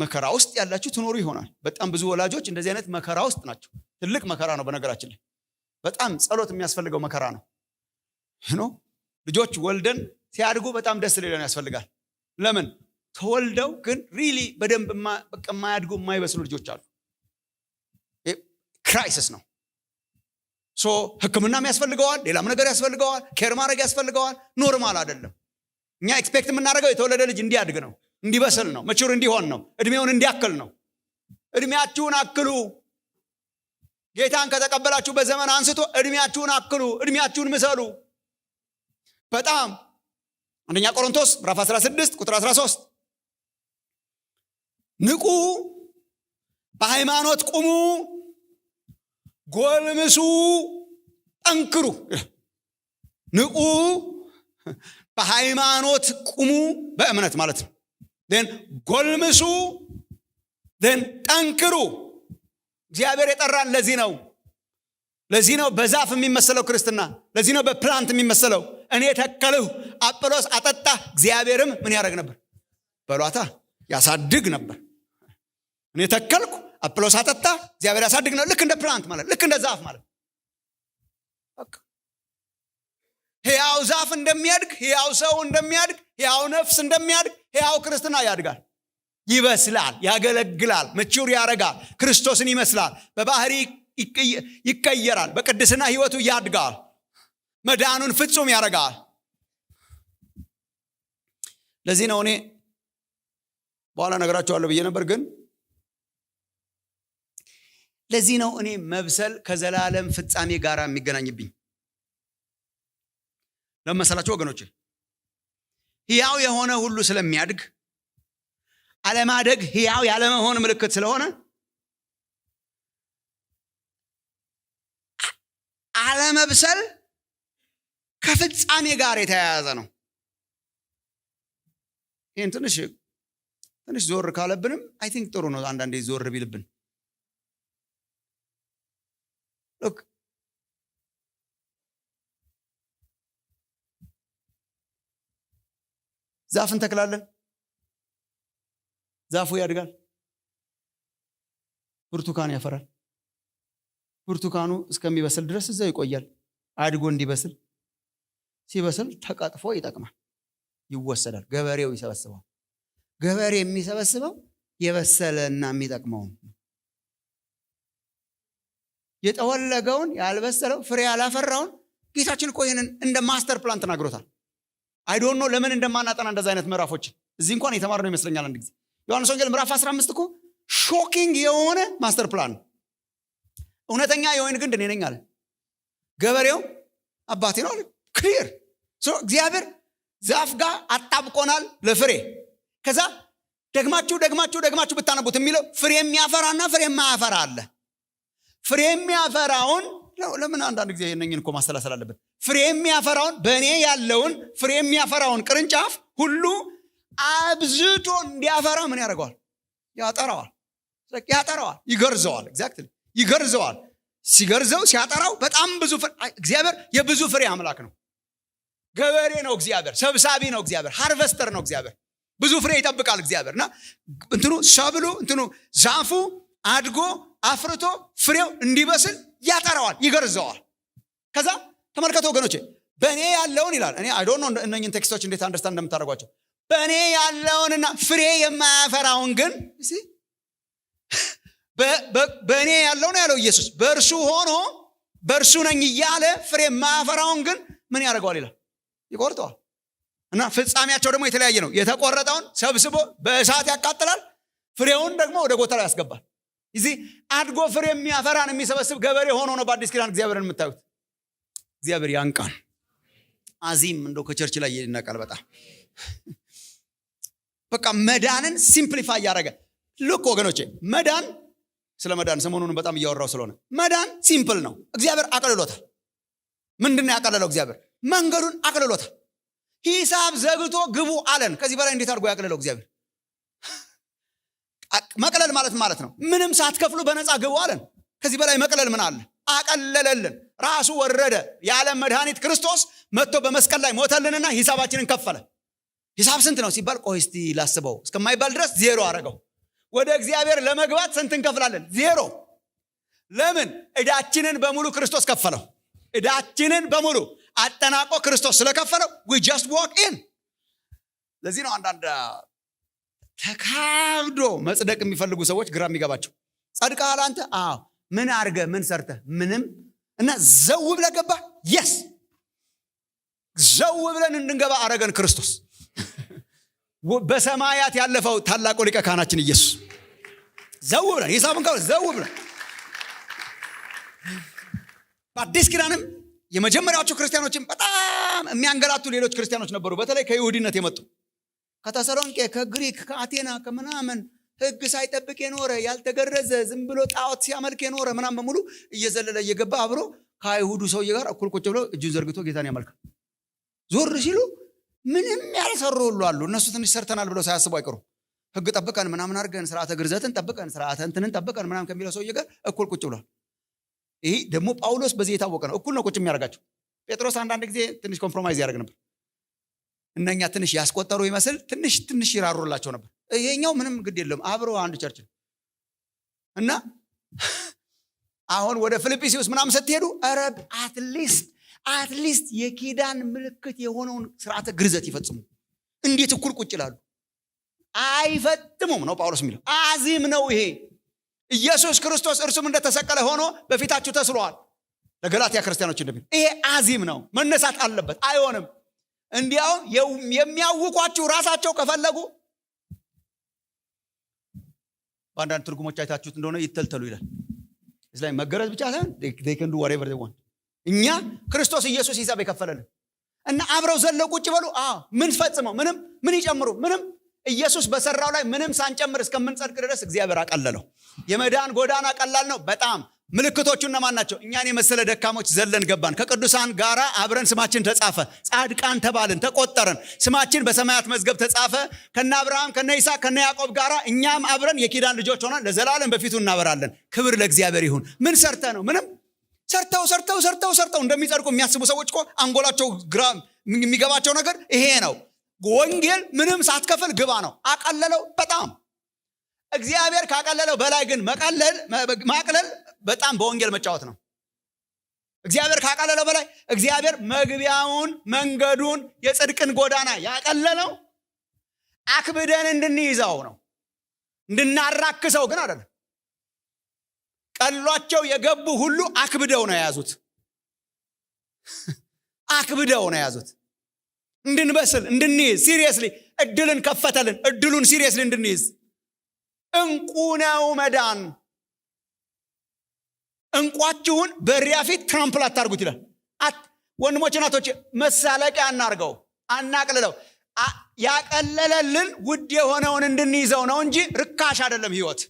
መከራ ውስጥ ያላችሁ ትኖሩ ይሆናል። በጣም ብዙ ወላጆች እንደዚህ አይነት መከራ ውስጥ ናቸው። ትልቅ መከራ ነው በነገራችን ላይ። በጣም ጸሎት የሚያስፈልገው መከራ ነው። ልጆች ወልደን ሲያድጉ በጣም ደስ ሊለን ያስፈልጋል። ለምን? ተወልደው ግን ሪሊ በደንብ የማያድጉ የማይበስሉ ልጆች አሉ። ክራይሲስ ነው። ህክምናም ያስፈልገዋል፣ ሌላም ነገር ያስፈልገዋል፣ ኬር ማድረግ ያስፈልገዋል። ኖርማል አይደለም። እኛ ኤክስፔክት የምናደርገው የተወለደ ልጅ እንዲያድግ ነው፣ እንዲበስል ነው፣ መቹር እንዲሆን ነው፣ እድሜውን እንዲያክል ነው። እድሜያችሁን አክሉ። ጌታን ከተቀበላችሁ በዘመን አንስቶ እድሜያችሁን አክሉ፣ እድሜያችሁን ምሰሉ። በጣም አንደኛ ቆሮንቶስ ምዕራፍ 16 ቁጥር 13 ንቁ፣ በሃይማኖት ቁሙ፣ ጎልምሱ፣ ጠንክሩ። ንቁ፣ በሃይማኖት ቁሙ፣ በእምነት ማለት ነው። ጎልምሱ፣ ጠንክሩ። እግዚአብሔር የጠራን ለዚህ ነው። ለዚህ ነው በዛፍ የሚመሰለው ክርስትና። ለዚህ ነው በፕላንት የሚመሰለው። እኔ ተከልሁ፣ አጵሎስ አጠጣ፣ እግዚአብሔርም ምን ያደርግ ነበር? በሏታ ያሳድግ ነበር። እኔ ተከልኩ፣ አጵሎስ አጠጣ፣ እግዚአብሔር ያሳድግ ነው። ልክ እንደ ፕላንት ማለት፣ ልክ እንደ ዛፍ ማለት። ሕያው ዛፍ እንደሚያድግ፣ ሕያው ሰው እንደሚያድግ፣ ሕያው ነፍስ እንደሚያድግ ሕያው ክርስትና ያድጋል፣ ይበስላል፣ ያገለግላል፣ መቹር ያረጋል፣ ክርስቶስን ይመስላል፣ በባህሪ ይቀየራል፣ በቅድስና ህይወቱ ያድጋል፣ መዳኑን ፍጹም ያረጋል። ለዚህ ነው እኔ በኋላ ነገራቸዋለሁ ብዬ ነበር፣ ግን ለዚህ ነው እኔ መብሰል ከዘላለም ፍጻሜ ጋር የሚገናኝብኝ። ለመሰላችሁ ወገኖቼ፣ ሕያው የሆነ ሁሉ ስለሚያድግ፣ አለማደግ ሕያው ያለመሆን ምልክት ስለሆነ አለመብሰል ከፍጻሜ ጋር የተያያዘ ነው። ይህን ትንሽ ዞር ካለብንም አይ ቲንክ ጥሩ ነው አንዳንዴ ዞር ቢልብን። ሎክ ዛፍ እንተክላለን፣ ዛፉ ያድጋል፣ ብርቱካን ያፈራል። ብርቱካኑ እስከሚበስል ድረስ እዛው ይቆያል፣ አድጎ እንዲበስል። ሲበስል ተቀጥፎ ይጠቅማል፣ ይወሰዳል፣ ገበሬው ይሰበስበዋል። ገበሬ የሚሰበስበው የበሰለና የሚጠቅመው፣ የጠወለገውን ያልበሰለው ፍሬ ያላፈራውን። ጌታችን እኮ ይህንን እንደ ማስተር ፕላን ተናግሮታል። አይ ዶንት ኖ ለምን እንደማናጠና እንደዛ አይነት ምዕራፎች እዚህ እንኳን የተማርነው ይመስለኛል። አንድ ጊዜ ዮሐንስ ወንጌል ምዕራፍ 15 እኮ ሾኪንግ የሆነ ማስተር ፕላን። እውነተኛ የወይን ግንድ እኔ ነኝ አለ። ገበሬው አባቴ ነው አለ። ክሊር እግዚአብሔር ዛፍ ጋር አጣብቆናል ለፍሬ። ከዛ ደግማችሁ ብታነቡት የሚለው ፍሬ የሚያፈራና ፍሬ የማያፈራ አለ። ፍሬ የሚያፈራውን ለምን አንዳንድ ጊዜ እነኝን እኮ ማሰላሰል አለበት። ፍሬ የሚያፈራውን በእኔ ያለውን ፍሬ የሚያፈራውን ቅርንጫፍ ሁሉ አብዝቶ እንዲያፈራ ምን ያደርገዋል? ያጠራዋል፣ ይገርዘዋል። ኤግዛክትሊ ይገርዘዋል። ሲገርዘው ሲያጠራው በጣም ብዙ እግዚአብሔር የብዙ ፍሬ አምላክ ነው። ገበሬ ነው እግዚአብሔር፣ ሰብሳቢ ነው እግዚአብሔር፣ ሃርቨስተር ነው እግዚአብሔር። ብዙ ፍሬ ይጠብቃል እግዚአብሔር። እና ሰብሉ ዛፉ አድጎ አፍርቶ ፍሬው እንዲበስል ያጠራዋል፣ ይገርዘዋል። ከዛ ተመልከቱ ወገኖቼ፣ በእኔ ያለውን ይላል። እኔ አይ ዶንት ኖ እነኝን ቴክስቶች እንዴት አንደርስታንድ እንደምታደርጓቸው። በእኔ ያለውንና ፍሬ የማያፈራውን ግን በእኔ ያለው ነው ያለው ኢየሱስ። በእርሱ ሆኖ በእርሱ ነኝ እያለ ፍሬ የማያፈራውን ግን ምን ያደርገዋል ይላል? ይቆርጠዋል። እና ፍጻሜያቸው ደግሞ የተለያየ ነው። የተቆረጠውን ሰብስቦ በእሳት ያቃጥላል፣ ፍሬውን ደግሞ ወደ ጎተራ ያስገባል። እዚህ አድጎ ፍሬ የሚያፈራን የሚሰበስብ ገበሬ ሆኖ ነው በአዲስ ኪዳን እግዚአብሔርን የምታዩት። እግዚአብሔር ያንቃን። አዚም እንደው ከቸርች ላይ ይነቃል በጣም በቃ መዳንን ሲምፕሊፋይ ያደረገ ልክ ወገኖቼ። መዳን ስለ መዳን ሰሞኑን በጣም እያወራው ስለሆነ መዳን ሲምፕል ነው። እግዚአብሔር አቅልሎታል። ምንድነው ያቀለለው? እግዚአብሔር መንገዱን አቅልሎታል። ሂሳብ ዘግቶ ግቡ አለን። ከዚህ በላይ እንዴት አድርጎ ያቅልለው እግዚአብሔር? መቅለል ማለት ነው ምንም ሳትከፍሉ በነፃ ግቡ አለን። ከዚህ በላይ መቅለል ምን አለ? አቀለለልን። ራሱ ወረደ። የዓለም መድኃኒት ክርስቶስ መጥቶ በመስቀል ላይ ሞተልንና ሂሳባችንን ከፈለ። ሂሳብ ስንት ነው ሲባል ቆይ እስቲ ላስበው እስከማይባል ድረስ ዜሮ አረገው። ወደ እግዚአብሔር ለመግባት ስንት እንከፍላለን? ዜሮ። ለምን? ዕዳችንን በሙሉ ክርስቶስ ከፈለው። ዕዳችንን በሙሉ አጠናቆ ክርስቶስ ስለከፈለው we just walk in። ለዚህ ነው አንዳንድ ተካብዶ መጽደቅ የሚፈልጉ ሰዎች ግራ የሚገባቸው። ጸድቀሃል አንተ? አዎ። ምን አርገ ምን ሰርተ? ምንም። እና ዘው ብለህ ገባ? yes። ዘው ብለን እንድንገባ አረገን ክርስቶስ። በሰማያት ያለፈው ታላቁ ሊቀ ካህናችን ኢየሱስ ዘው ብለን ሂሳብን ከው ዘው ብለን በአዲስ ኪዳንም የመጀመሪያዎቹ ክርስቲያኖችን በጣም የሚያንገላቱ ሌሎች ክርስቲያኖች ነበሩ። በተለይ ከይሁዲነት የመጡ ከተሰሎንቄ፣ ከግሪክ፣ ከአቴና ከምናምን ሕግ ሳይጠብቅ የኖረ ያልተገረዘ ዝም ብሎ ጣዖት ሲያመልክ የኖረ ምናምን በሙሉ እየዘለለ እየገባ አብሮ ከአይሁዱ ሰውዬ ጋር እኩል ቁጭ ብሎ እጁን ዘርግቶ ጌታን ያመልካል። ዞር ሲሉ ምንም ያልሰሩ ሁሉ አሉ። እነሱ ትንሽ ሰርተናል ብለው ሳያስቡ አይቀሩም። ሕግ ጠብቀን ምናምን አድርገን ስርዓተ ግርዘትን ጠብቀን ስርዓተ እንትንን ጠብቀን ምናምን ከሚለው ሰውዬ ጋር እኩል ቁጭ ብሏል። ይሄ ደግሞ ጳውሎስ በዚህ የታወቀ ነው። እኩል ነው ቁጭ የሚያደርጋቸው። ጴጥሮስ አንዳንድ ጊዜ ትንሽ ኮምፕሮማይዝ ያደርግ ነበር። እነኛ ትንሽ ያስቆጠሩ ይመስል ትንሽ ይራሩላቸው ነበር። ይሄኛው ምንም ግድ የለም አብሮ አንድ ቸርች ነው። እና አሁን ወደ ፊልጵስዩስ ምናምን ስትሄዱ አረብ አትሊስት የኪዳን ምልክት የሆነውን ስርዓተ ግርዘት ይፈጽሙ። እንዴት እኩል ቁጭ ይላሉ? አይፈጥሙም ነው ጳውሎስ የሚለው። አዚም ነው ይሄ። ኢየሱስ ክርስቶስ እርሱም እንደተሰቀለ ሆኖ በፊታችሁ ተስሏል። ለገላትያ ክርስቲያኖች እንደሚል ይሄ አዚም ነው፣ መነሳት አለበት። አይሆንም። እንዲያው የሚያውቋችሁ ራሳቸው ከፈለጉ በአንዳንድ ትርጉሞች አይታችሁት እንደሆነ ይተልተሉ ይላል። እዚህ ላይ መገረዝ ብቻ ሳይሆን they can do whatever they want። እኛ ክርስቶስ ኢየሱስ ሂሳብ የከፈለልን እና አብረው ዘለው ቁጭ በሉ። ምን ፈጽመው ምን ይጨምሩ? ምንም። ኢየሱስ በሰራው ላይ ምንም ሳንጨምር እስከምንጸድቅ ድረስ እግዚአብሔር አቀለለው። የመዳን ጎዳና ቀላል ነው በጣም። ምልክቶቹ እነማን ናቸው? እኛን የመሰለ ደካሞች ዘለን ገባን። ከቅዱሳን ጋር አብረን ስማችን ተጻፈ። ጻድቃን ተባልን፣ ተቆጠረን። ስማችን በሰማያት መዝገብ ተጻፈ። ከነ አብርሃም ከነ ይስሐቅ ከነ ያዕቆብ ጋር እኛም አብረን የኪዳን ልጆች ሆነን ለዘላለም በፊቱ እናበራለን። ክብር ለእግዚአብሔር ይሁን። ምን ሰርተ ነው? ምንም። ሰርተው እንደሚጸድቁ የሚያስቡ ሰዎች እኮ አንጎላቸው ግራ የሚገባቸው ነገር ይሄ ነው። ወንጌል ምንም ሳትከፍል ግባ ነው። አቀለለው በጣም። እግዚአብሔር ካቀለለው በላይ ግን ማቅለል በጣም በወንጌል መጫወት ነው። እግዚአብሔር ካቀለለው በላይ እግዚአብሔር መግቢያውን መንገዱን የጽድቅን ጎዳና ያቀለለው አክብደን እንድንይዘው ነው፣ እንድናራክሰው ግን አይደለም። ቀሏቸው የገቡ ሁሉ አክብደው ነው የያዙት። አክብደው ነው የያዙት። እንድንበስል እንድንይዝ ሲሪየስሊ እድልን ከፈተልን። እድሉን ሲሪየስሊ እንድንይዝ እንቁ ነው መዳን። እንቋችሁን በሪያ ፊት ትራምፕል አታርጉት ይላል። ወንድሞች እናቶች፣ መሳለቂያ አናርገው፣ አናቅልለው። ያቀለለልን ውድ የሆነውን እንድንይዘው ነው እንጂ ርካሽ አይደለም ህይወት።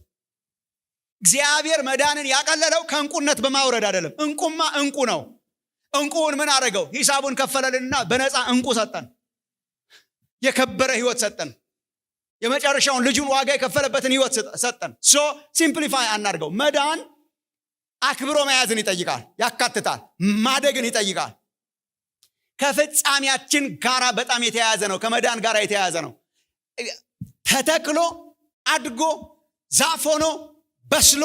እግዚአብሔር መዳንን ያቀለለው ከእንቁነት በማውረድ አይደለም። እንቁማ እንቁ ነው። እንቁውን ምን አረገው? ሂሳቡን ከፈለልንና በነፃ እንቁ ሰጠን። የከበረ ህይወት ሰጠን። የመጨረሻውን ልጁን ዋጋ የከፈለበትን ህይወት ሰጠን። ሶ ሲምፕሊፋይ አናርገው። መዳን አክብሮ መያዝን ይጠይቃል፣ ያካትታል። ማደግን ይጠይቃል። ከፍጻሜያችን ጋራ በጣም የተያያዘ ነው። ከመዳን ጋራ የተያያዘ ነው። ተተክሎ አድጎ ዛፍ ሆኖ በስሎ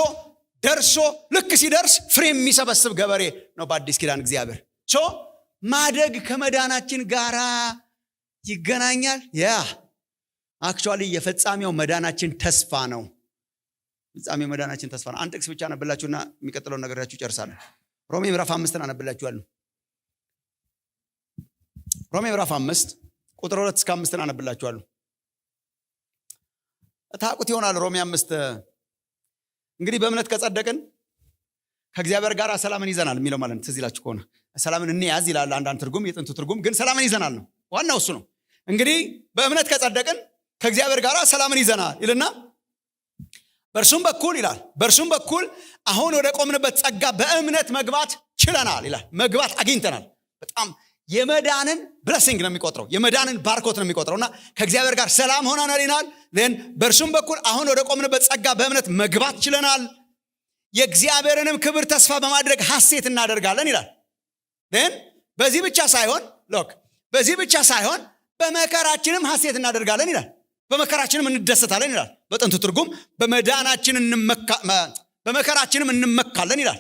ደርሶ ልክ ሲደርስ ፍሬ የሚሰበስብ ገበሬ ነው በአዲስ ኪዳን እግዚአብሔር። ማደግ ከመዳናችን ጋራ ይገናኛል። አክቹዋሊ የፈጻሜው መዳናችን ተስፋ ነው። ፍጻሜው መዳናችን ተስፋ ነው። አንድ ጥቅስ ብቻ አነብላችሁና የሚቀጥለውን ነገራችሁ ጨርሳለሁ። ሮሜ ምዕራፍ 5 አነብላችኋለሁ። ሮሜ ምዕራፍ 5 ቁጥር 2 እስከ 5 አነብላችኋለሁ። ታውቁት ይሆናል። ሮሜ 5 እንግዲህ በእምነት ከጸደቅን ከእግዚአብሔር ጋር ሰላምን ይዘናል የሚለው ማለት ነው። ትዝ ይላችሁ ከሆነ ሰላምን እንያዝ ይላል አንዳንድ ትርጉም፣ የጥንቱ ትርጉም ግን ሰላምን ይዘናል ነው። ዋናው እሱ ነው። እንግዲህ በእምነት ከጸደቅን ከእግዚአብሔር ጋር ሰላምን ይዘናል ይልና በእርሱም በኩል ይላል፣ በእርሱም በኩል አሁን ወደ ቆምንበት ጸጋ በእምነት መግባት ችለናል ይላል። መግባት አግኝተናል። በጣም የመዳንን ብለሲንግ ነው የሚቆጥረው፣ የመዳንን ባርኮት ነው የሚቆጥረውና ከእግዚአብሔር ጋር ሰላም ሆነናል ይላል። በእርሱም በኩል አሁን ወደ ቆምንበት ጸጋ በእምነት መግባት ችለናል። የእግዚአብሔርንም ክብር ተስፋ በማድረግ ሐሴት እናደርጋለን ይላል። በዚህ ብቻ ሳይሆን በመከራችንም ሐሴት እናደርጋለን ይላል። በመከራችንም እንደሰታለን ይላል። በጥንቱ ትርጉም በመከራችንም እንመካለን ይላል።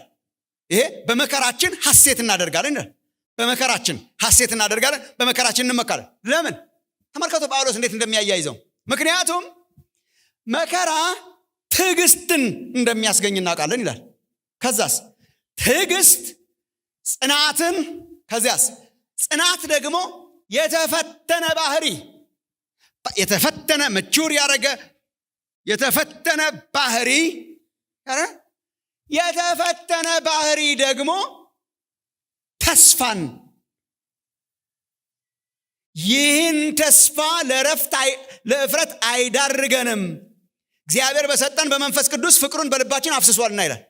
ይሄ በመከራችን ሐሴት እናደርጋለን ይላል። በመከራችን ሐሴት እናደርጋለን፣ በመከራችን እንመካለን። ለምን? ተመልከቱ ጳውሎስ እንዴት እንደሚያያይዘው። ምክንያቱም መከራ ትዕግስትን እንደሚያስገኝ እናውቃለን ይላል። ከዛስ ትዕግስት ጽናትን፣ ከዚያስ ጽናት ደግሞ የተፈተነ ባህሪ፣ የተፈተነ መቹር ያደረገ የተፈተነ ባህሪ፣ የተፈተነ ባህሪ ደግሞ ተስፋን፣ ይህን ተስፋ ለእፍረት አይዳርገንም፣ እግዚአብሔር በሰጠን በመንፈስ ቅዱስ ፍቅሩን በልባችን አፍስሷልና ይላል።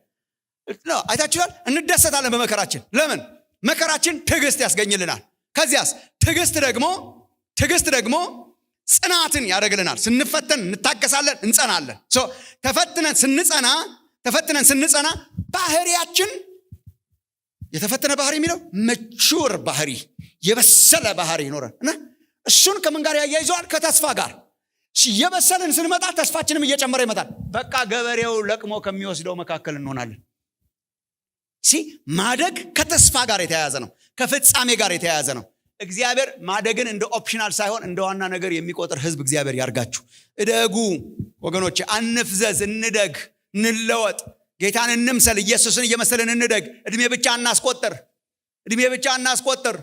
አይታችኋል? እንደሰታለን በመከራችን። ለምን? መከራችን ትዕግስት ያስገኝልናል። ከዚያስ ትዕግስት ደግሞ ጽናትን ያደርግልናል። ስንፈተን እንታገሳለን፣ እንጸናለን። ተፈትነን ስንጸና ባህሪያችን የተፈተነ ባህሪ የሚለው መቹር ባህሪ፣ የበሰለ ባህሪ ይኖረን እና እሱን ከምን ጋር ያያይዘዋል? ከተስፋ ጋር። እየበሰልን ስንመጣ ተስፋችንም እየጨመረ ይመጣል። በቃ ገበሬው ለቅሞ ከሚወስደው መካከል እንሆናለን። ማደግ ከተስፋ ጋር የተያያዘ ነው፣ ከፍጻሜ ጋር የተያያዘ ነው። እግዚአብሔር ማደግን እንደ ኦፕሽናል ሳይሆን እንደ ዋና ነገር የሚቆጥር ህዝብ እግዚአብሔር ያርጋችሁ። እደጉ ወገኖቼ፣ አንፍዘዝ፣ እንደግ፣ እንለወጥ፣ ጌታን እንምሰል፣ ኢየሱስን እየመሰልን እንደግ። እድሜ ብቻ እናስቆጥር።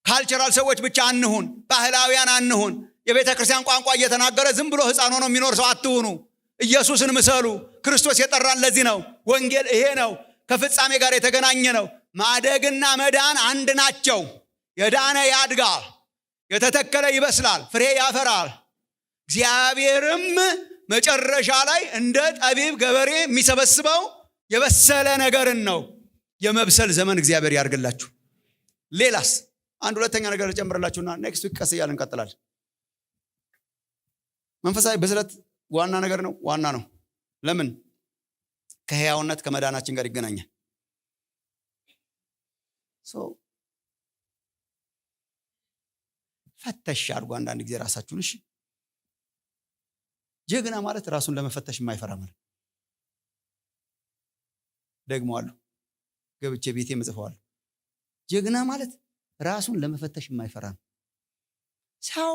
ካልቸራል ሰዎች ብቻ አንሁን፣ ባህላውያን አንሁን። የቤተ ክርስቲያን ቋንቋ እየተናገረ ዝም ብሎ ህፃን ሆኖ የሚኖር ሰው አትሁኑ። ኢየሱስን ምሰሉ። ክርስቶስ የጠራን ለዚህ ነው። ወንጌል ይሄ ነው፣ ከፍጻሜ ጋር የተገናኘ ነው። ማደግና መዳን አንድ ናቸው። የዳነ ያድጋል፣ የተተከለ ይበስላል፣ ፍሬ ያፈራል። እግዚአብሔርም መጨረሻ ላይ እንደ ጠቢብ ገበሬ የሚሰበስበው የበሰለ ነገርን ነው። የመብሰል ዘመን እግዚአብሔር ያርግላችሁ። ሌላስ አንድ ሁለተኛ ነገር ልጨምርላችሁና ኔክስት ዊክ ቀስ እያልን እንቀጥላለን። መንፈሳዊ ብስለት ዋና ነገር ነው፣ ዋና ነው። ለምን? ከሕያውነት ከመዳናችን ጋር ይገናኛል። ፈተሽ አድርጎ አንዳንድ ጊዜ ራሳችሁን። እሺ፣ ጀግና ማለት ራሱን ለመፈተሽ የማይፈራ ማለት። ደግሞዋለሁ፣ ገብቼ ቤቴ መጽፈዋለሁ። ጀግና ማለት ራሱን ለመፈተሽ የማይፈራ ነው። ሰው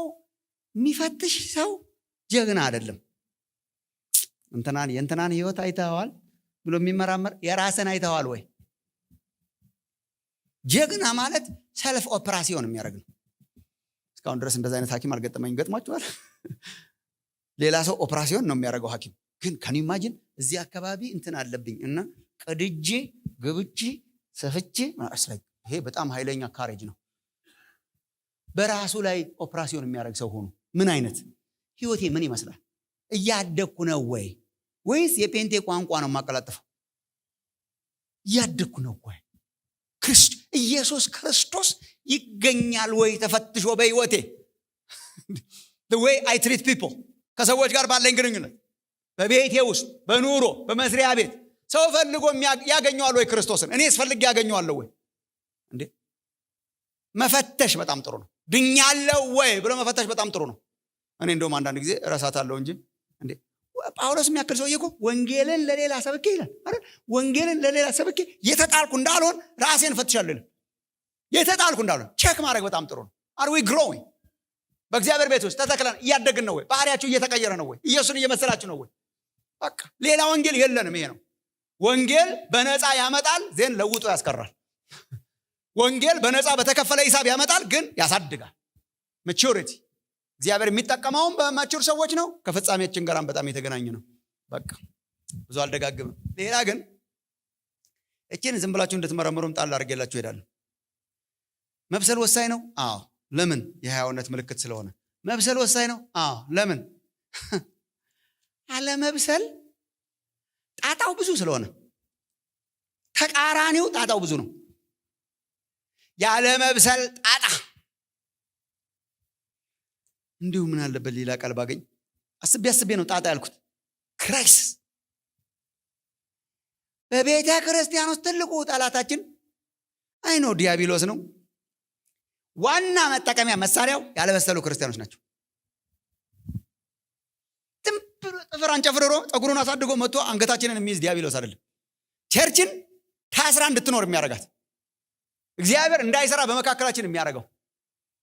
የሚፈትሽ ሰው ጀግና አይደለም። የእንትናን ህይወት አይተዋል ብሎ የሚመራመር የራስን አይተዋል ወይ? ጀግና ማለት ሰልፍ ኦፕራሲዮን የሚያደርግ ነው። እስካሁን ድረስ እንደዚህ አይነት ሐኪም አልገጠመኝ። ገጥሟችኋል? ሌላ ሰው ኦፕራሲዮን ነው የሚያደርገው ሐኪም ግን ከኒ ኢማጂን እዚህ አካባቢ እንትን አለብኝ እና ቀድጄ ገብቼ ሰፍቼ ማለት ይሄ በጣም ኃይለኛ ካሬጅ ነው። በራሱ ላይ ኦፕራሲዮን የሚያደርግ ሰው ሆኖ ምን አይነት ህይወቴ ምን ይመስላል? እያደኩ ነው ወይ ወይስ የጴንጤ ቋንቋ ነው የማቀላጥፈው? እያደኩ ነው ወይ? ኢየሱስ ክርስቶስ ይገኛል ወይ ተፈትሾ በህይወቴ? the way I treat people፣ ከሰዎች ጋር ባለኝ ግንኙነት፣ በቤቴ ውስጥ፣ በኑሮ፣ በመስሪያ ቤት ሰው ፈልጎ ያገኘዋል ወይ ክርስቶስን? እኔስ ፈልጌ ያገኘዋለሁ ወይ? እንዴ መፈተሽ በጣም ጥሩ ነው። ድኛለሁ ወይ ብሎ መፈተሽ በጣም ጥሩ ነው። እኔ እንደውም አንዳንድ ጊዜ እረሳታለሁ እንጂ እንዴ ጳውሎስ የሚያክል ሰውዬ እኮ ወንጌልን ለሌላ ሰብኬ ይላል አይደል? ወንጌልን ለሌላ ሰብኬ የተጣልኩ እንዳልሆን ራሴን ፈትሻለሁ። የተጣልኩ እንዳልሆን ቼክ ማድረግ በጣም ጥሩ ነው። are we growing? በእግዚአብሔር ቤት ውስጥ ተተክለን እያደግን ነው ወይ? ባህሪያችሁ እየተቀየረ ነው ወይ? ኢየሱስን እየመሰላችሁ ነው ወይ? በቃ ሌላ ወንጌል የለንም። ይሄ ነው ወንጌል። በነፃ ያመጣል፣ ዜን ለውጦ ያስቀራል። ወንጌል በነፃ በተከፈለ ሂሳብ ያመጣል፣ ግን ያሳድጋል። ማቹሪቲ እግዚአብሔር የሚጠቀመውም በማቹር ሰዎች ነው። ከፍጻሜያችን ጋር በጣም የተገናኘ ነው። በቃ ብዙ አልደጋግምም። ሌላ ግን እቺን ዝም ብላችሁ እንድትመረምሩም ጣል አድርጌላችሁ እሄዳለሁ። መብሰል ወሳኝ ነው። አዎ። ለምን? የሕያውነት ምልክት ስለሆነ መብሰል ወሳኝ ነው። አዎ። ለምን? አለመብሰል ጣጣው ብዙ ስለሆነ፣ ተቃራኒው ጣጣው ብዙ ነው። ያለ መብሰል ጣጣ። እንዲሁ ምን አለበት ሌላ ቃል ባገኝ? አስቤ ነው ጣጣ ያልኩት። ክራይስ በቤተ ክርስቲያን ውስጥ ትልቁ ጠላታችን አይኖ ዲያብሎስ ነው። ዋና መጠቀሚያ መሳሪያው ያለበሰሉ ክርስቲያኖች ናቸው። ጥፍር አንጨፍርሮ ፀጉሩን አሳድጎ መጥቶ አንገታችንን የሚይዝ ዲያብሎስ አይደለም። ቸርችን ታስራ እንድትኖር የሚያረጋት፣ እግዚአብሔር እንዳይሰራ በመካከላችን የሚያረገው፣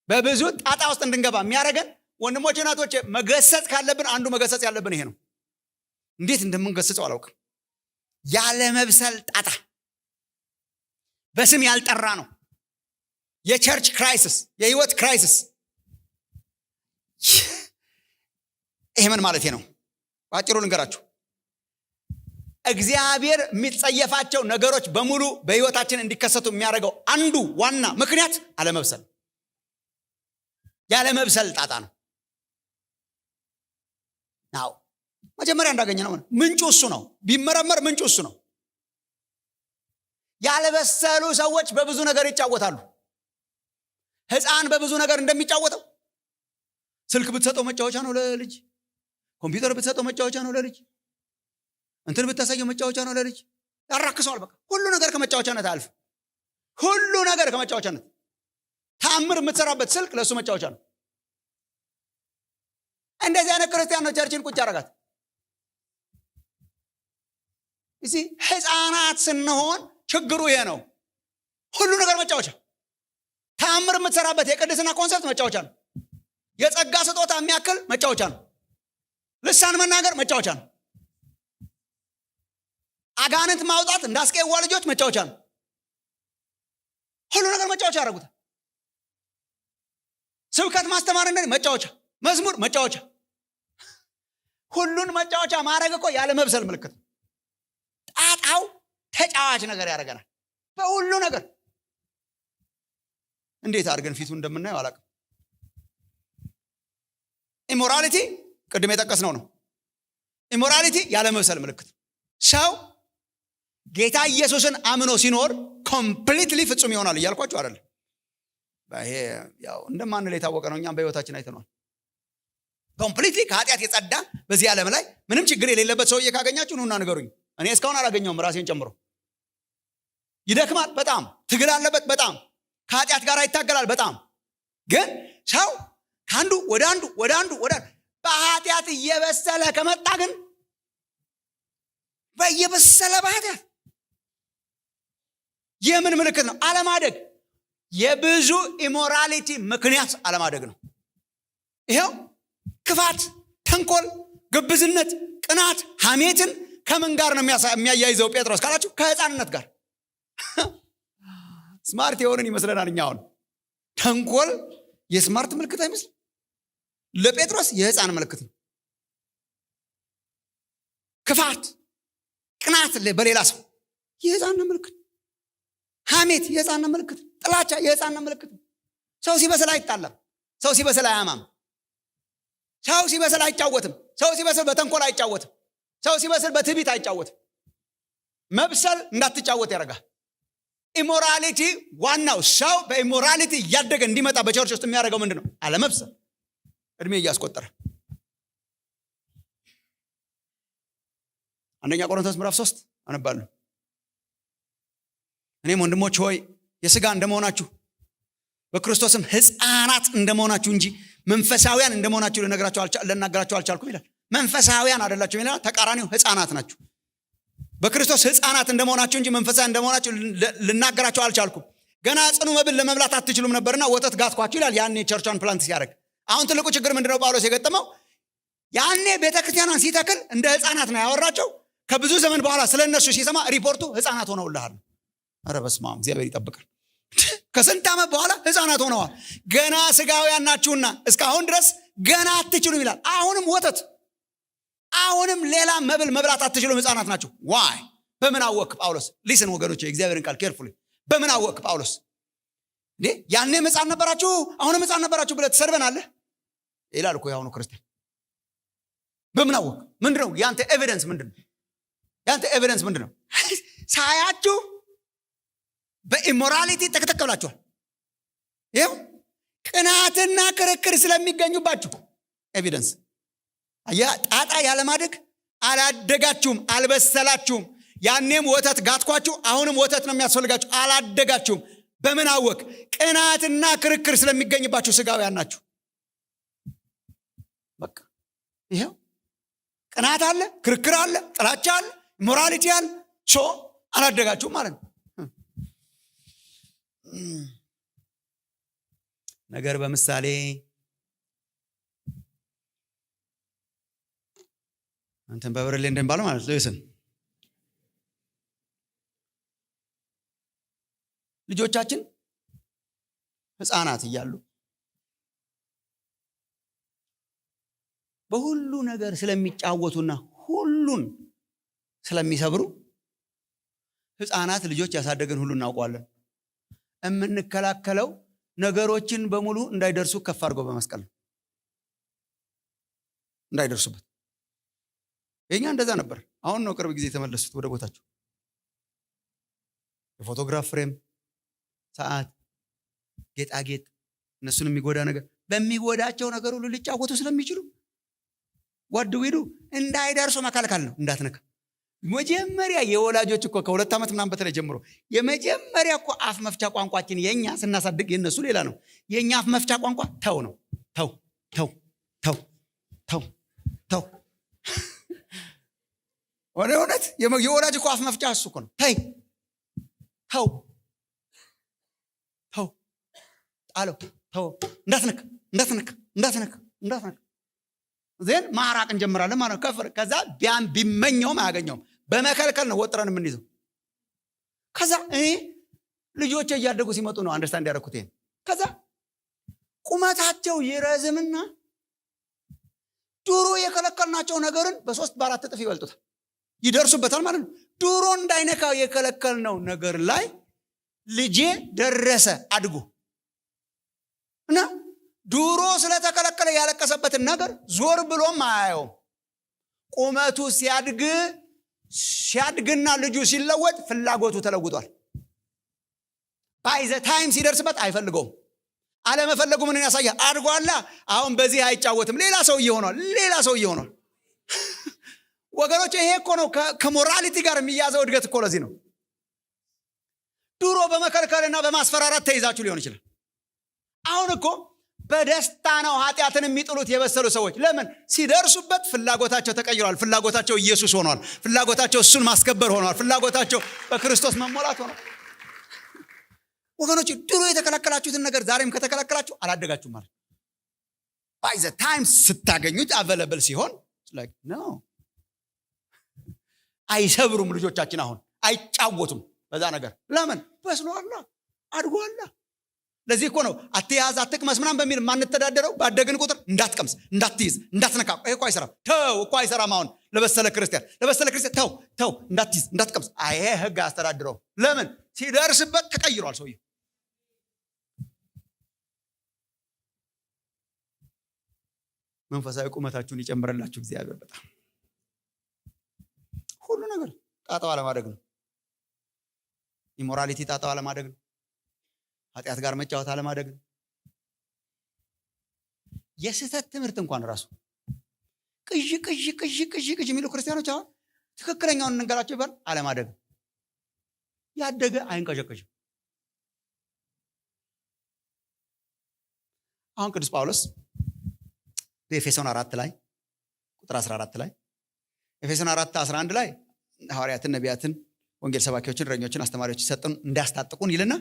በብዙ ጣጣ ውስጥ እንድንገባ የሚያረገን ወንድሞቼ እናቶቼ፣ መገሰጽ ካለብን አንዱ መገሰጽ ያለብን ይሄ ነው። እንዴት እንደምንገስጸው አላውቅም። ያለ መብሰል ጣጣ በስም ያልጠራ ነው። የቸርች ክራይሲስ፣ የህይወት ክራይሲስ። ይሄ ምን ማለት ነው? ባጭሩ ልንገራችሁ። እግዚአብሔር የሚጸየፋቸው ነገሮች በሙሉ በህይወታችን እንዲከሰቱ የሚያደርገው አንዱ ዋና ምክንያት አለመብሰል፣ ያለመብሰል ጣጣ ነው። ናው መጀመሪያ እንዳገኘ ነው ምንጩ እሱ ነው። ቢመረመር ምንጩ እሱ ነው። ያለበሰሉ ሰዎች በብዙ ነገር ይጫወታሉ። ህፃን በብዙ ነገር እንደሚጫወተው ስልክ ብትሰጠው መጫወቻ ነው ለልጅ፣ ኮምፒውተር ብትሰጠው መጫወቻ ነው ለልጅ፣ እንትን ብታሳየው መጫወቻ ነው ለልጅ። ያራክሰዋል። በቃ ሁሉ ነገር ከመጫወቻነት አልፍ፣ ሁሉ ነገር ከመጫወቻነት። ታምር የምትሰራበት ስልክ ለሱ መጫወቻ ነው። እንደዚህ አይነት ክርስቲያን ነው ቸርችን ቁጭ ያረጋት። እዚህ ህፃናት ስንሆን ችግሩ ይሄ ነው። ሁሉ ነገር መጫወቻ። ታምር የምትሰራበት የቅድስና ኮንሰፕት መጫወቻ ነው። የጸጋ ስጦታ የሚያክል መጫወቻ ነው። ልሳን መናገር መጫወቻ ነው። አጋንንት ማውጣት እንዳስቀየዋ ልጆች መጫወቻ ነው። ሁሉ ነገር መጫወቻ ያደረጉታል። ስብከት ማስተማር እንደ መጫወቻ፣ መዝሙር መጫወቻ። ሁሉን መጫወቻ ማድረግ እኮ ያለ መብሰል ምልክት። ጣጣው ተጫዋች ነገር ያደርገናል በሁሉ ነገር። እንዴት አድርገን ፊቱ እንደምናየው አላውቅም። ኢሞራሊቲ ቅድም የጠቀስነው ነው። ኢሞራሊቲ ያለ መብሰል ምልክት። ሰው ጌታ ኢየሱስን አምኖ ሲኖር ኮምፕሊትሊ ፍጹም ይሆናል እያልኳቸው አይደለም። ይሄ ያው እንደማንል የታወቀ ነው። እኛም በህይወታችን አይተነዋል። ኮምፕሊትሊ ከኃጢአት የጸዳ በዚህ ዓለም ላይ ምንም ችግር የሌለበት ሰውዬ ካገኛችሁ ኑና ንገሩኝ። እኔ እስካሁን አላገኘውም፣ ራሴን ጨምሮ። ይደክማል በጣም፣ ትግል አለበት በጣም፣ ከኃጢአት ጋር ይታገላል በጣም። ግን ሰው ከአንዱ ወደ አንዱ ወደ አንዱ ወደ በኃጢአት እየበሰለ ከመጣ ግን በየበሰለ በኃጢአት የምን ምልክት ነው? አለማደግ። የብዙ ኢሞራሊቲ ምክንያት አለማደግ ነው። ይሄው ክፋት፣ ተንኮል፣ ግብዝነት፣ ቅናት፣ ሐሜትን ከምን ጋር ነው የሚያያይዘው ጴጥሮስ ካላችሁ? ከህፃንነት ጋር። ስማርት የሆንን ይመስለናል እኛ አሁን። ተንኮል የስማርት ምልክት አይመስል፣ ለጴጥሮስ የህፃን ምልክት ነው። ክፋት፣ ቅናት በሌላ ሰው የህፃን ምልክት፣ ሐሜት የህፃን ምልክት፣ ጥላቻ የህፃን ምልክት። ሰው ሲበስል አይጣላም፣ ሰው ሲበስል አያማም፣ ሰው ሲበስል አይጫወትም፣ ሰው ሲበስል በተንኮል አይጫወትም፣ ሰው ሲበስል በትዕቢት አይጫወትም። መብሰል እንዳትጫወት ያደርጋል። ኢሞራሊቲ ዋናው ሰው በኢሞራሊቲ እያደገ እንዲመጣ በቸርች ውስጥ የሚያደርገው ምንድን ነው? አለመብሰል። እድሜ እያስቆጠረ አንደኛ ቆሮንቶስ ምዕራፍ 3 አነባለሁ። እኔም ወንድሞች ሆይ የሥጋ እንደመሆናችሁ በክርስቶስም ሕፃናት እንደመሆናችሁ እንጂ መንፈሳውያን እንደመሆናችሁ ልናገራችሁ አልቻልኩም ይላል። መንፈሳውያን አይደላችሁ ይላል። ተቃራኒው ሕፃናት ናችሁ። በክርስቶስ ሕፃናት እንደመሆናችሁ እንጂ መንፈሳውያን እንደመሆናችሁ ልናገራችሁ አልቻልኩም። ገና ጽኑ መብል ለመብላት አትችሉም ነበርና ወተት ጋትኳችሁ ይላል። ያኔ ቸርቿን ፕላንት ሲያደርግ። አሁን ትልቁ ችግር ምንድነው ጳውሎስ የገጠመው? ያኔ ቤተክርስቲያኗን ሲተክል እንደ ሕፃናት ነው ያወራቸው። ከብዙ ዘመን በኋላ ስለነሱ ሲሰማ ሪፖርቱ ሕፃናት ሆነውልሃል። ኧረ በስመ አብ፣ እግዚአብሔር ይጠብቃል። ከስንት ዓመት በኋላ ሕፃናት ሆነዋል። ገና ስጋውያን ናችሁና እስካሁን ድረስ ገና አትችሉም ይላል። አሁንም ወተት፣ አሁንም ሌላ መብል መብላት አትችሉም፣ ሕፃናት ናችሁ። ዋይ በምን አወቅ ጳውሎስ? ሊስን ወገኖች፣ የእግዚአብሔርን ቃል ኬርፉሊ። በምን አወቅ ጳውሎስ? እንዴ ያኔም ሕፃን ነበራችሁ አሁንም ሕፃን ነበራችሁ ብለህ ትሰድበናለህ ይላል እኮ ያሁኑ ክርስቲያን። በምን አወቅ? ምንድነው ያንተ ኤቪደንስ? ምንድነው ያንተ ኤቪደንስ? ምንድነው? ሳያችሁ በኢሞራሊቲ ተከተከላችኋል። ይኸው ቅናትና ክርክር ስለሚገኙባችሁ ኤቪደንስ። ጣጣ ያለማደግ አላደጋችሁም፣ አልበሰላችሁም። ያኔም ወተት ጋትኳችሁ፣ አሁንም ወተት ነው የሚያስፈልጋችሁ። አላደጋችሁም። በምን አወቅ? ቅናትና ክርክር ስለሚገኝባችሁ ስጋውያን ናችሁ። በቃ ይኸው ቅናት አለ፣ ክርክር አለ፣ ጥላቻ አለ፣ ሞራሊቲ አለ። አላደጋችሁም ማለት ነው። ነገር በምሳሌ አንተን በብርሌ እንደሚባለው ማለት ነው። ይስን ልጆቻችን ሕፃናት እያሉ በሁሉ ነገር ስለሚጫወቱና ሁሉን ስለሚሰብሩ ሕፃናት ልጆች ያሳደገን ሁሉ እናውቀዋለን። የምንከላከለው ነገሮችን በሙሉ እንዳይደርሱ ከፍ አድርጎ በመስቀል ነው። እንዳይደርሱበት የኛ እንደዛ ነበር። አሁን ነው ቅርብ ጊዜ የተመለሱት ወደ ቦታቸው። የፎቶግራፍ ፍሬም፣ ሰዓት፣ ጌጣጌጥ፣ እነሱን የሚጎዳ ነገር በሚጎዳቸው ነገር ሁሉ ሊጫወቱ ስለሚችሉ ወድዊዱ እንዳይደርሱ መከልከል ነው። እንዳትነካ። መጀመሪያ የወላጆች እኮ ከ2 ዓመት ምናምን በተለይ ጀምሮ የመጀመሪያ እኮ አፍ መፍቻ ቋንቋችን የኛ ስናሳድግ የነሱ ሌላ ነው። የኛ አፍ መፍቻ ቋንቋ ተው ነው። ተው ተው ተው ተው ተው። እውነት የወላጅ እኮ አፍ መፍቻ እሱ እኮ ነው። ተይ ተው ተው ጣለው ተው እንዳትነካ እንዳትነካ እንዳትነካ እንዳትነካ። ዜን ማራቅ እንጀምራለን ማለት ነው። ከፍር ከዛ ቢያም ቢመኘውም አያገኘውም። በመከልከል ነው ወጥረን የምንይዘው። ከዛ ልጆች እያደጉ ሲመጡ ነው አንደርስታንድ ያደረኩት ይሄን። ከዛ ቁመታቸው ይረዝምና ድሮ የከለከልናቸው ነገርን በ3 በ4 እጥፍ ይበልጡታል፣ ይደርሱበታል ማለት ነው። ድሮ እንዳይነካው የከለከልነው ነገር ላይ ልጄ ደረሰ አድጎ እና ድሮ ስለተከለከለ ያለቀሰበትን ነገር ዞር ብሎም አያየውም። ቁመቱ ሲያድግና ልጁ ሲለወጥ ፍላጎቱ ተለውጧል። ባይዘ ታይም ሲደርስበት አይፈልገውም። አለመፈለጉ ምንን ያሳያል? አድጓላ። አሁን በዚህ አይጫወትም። ሌላ ሰው ይሆናል። ሌላ ሰው ይሆናል። ወገኖች ይሄ እኮ ነው ከሞራሊቲ ጋር የሚያዘው እድገት እኮ ለዚህ ነው። ድሮ በመከልከልና በማስፈራራት ተይዛችሁ ሊሆን ይችላል። አሁን እኮ በደስታ ነው ኃጢአትን የሚጥሉት የበሰሉ ሰዎች። ለምን? ሲደርሱበት ፍላጎታቸው ተቀይሯል። ፍላጎታቸው ኢየሱስ ሆኗል። ፍላጎታቸው እሱን ማስከበር ሆኗል። ፍላጎታቸው በክርስቶስ መሞላት ሆኗል። ወገኖች ድሮ የተከለከላችሁትን ነገር ዛሬም ከተከለከላችሁ አላደጋችሁም ማለት። ባይ ዘ ታይም ስታገኙት አቬለብል ሲሆን ነው። አይሰብሩም ልጆቻችን። አሁን አይጫወቱም በዛ ነገር። ለምን? በስሏላ፣ አድጓላ። ለዚህ እኮ ነው አትያዝ አትቅመስ ምናምን በሚል ማንተዳደረው። ባደግን ቁጥር እንዳትቀምስ፣ እንዳትይዝ፣ እንዳትነካ። ይሄ እኮ አይሰራም። ተው እኮ አይሰራም። አሁን ለበሰለ ክርስቲያን ተው ተው፣ እንዳትይዝ፣ እንዳትቀምስ። ይሄ ህግ አስተዳድረው። ለምን? ሲደርስበት ተቀይሯል ሰውዬው። መንፈሳዊ ቁመታችሁን ይጨምረላችሁ እግዚአብሔር። በጣም ሁሉ ነገር ጣጣው አለማደግ ነው። ኢሞራሊቲ ጣጣው አለማደግ ነው። ኃጢአት ጋር መጫወት አለማደግ ነው። የስህተት ትምህርት እንኳን ራሱ ቅዥ የሚሉ ክርስቲያኖች አሁን ትክክለኛውን እንንገራቸው ይባል አለማደግ። ያደገ አይንቀዠቀዥም። አሁን ቅዱስ ጳውሎስ በኤፌሶን 4 ላይ ቁጥር 14 ላይ ኤፌሶን 4:11 ላይ ሐዋርያትን፣ ነቢያትን፣ ወንጌል ሰባኪዎችን፣ እረኞችን፣ አስተማሪዎች ሰጠን እንዳስታጥቁን ይልና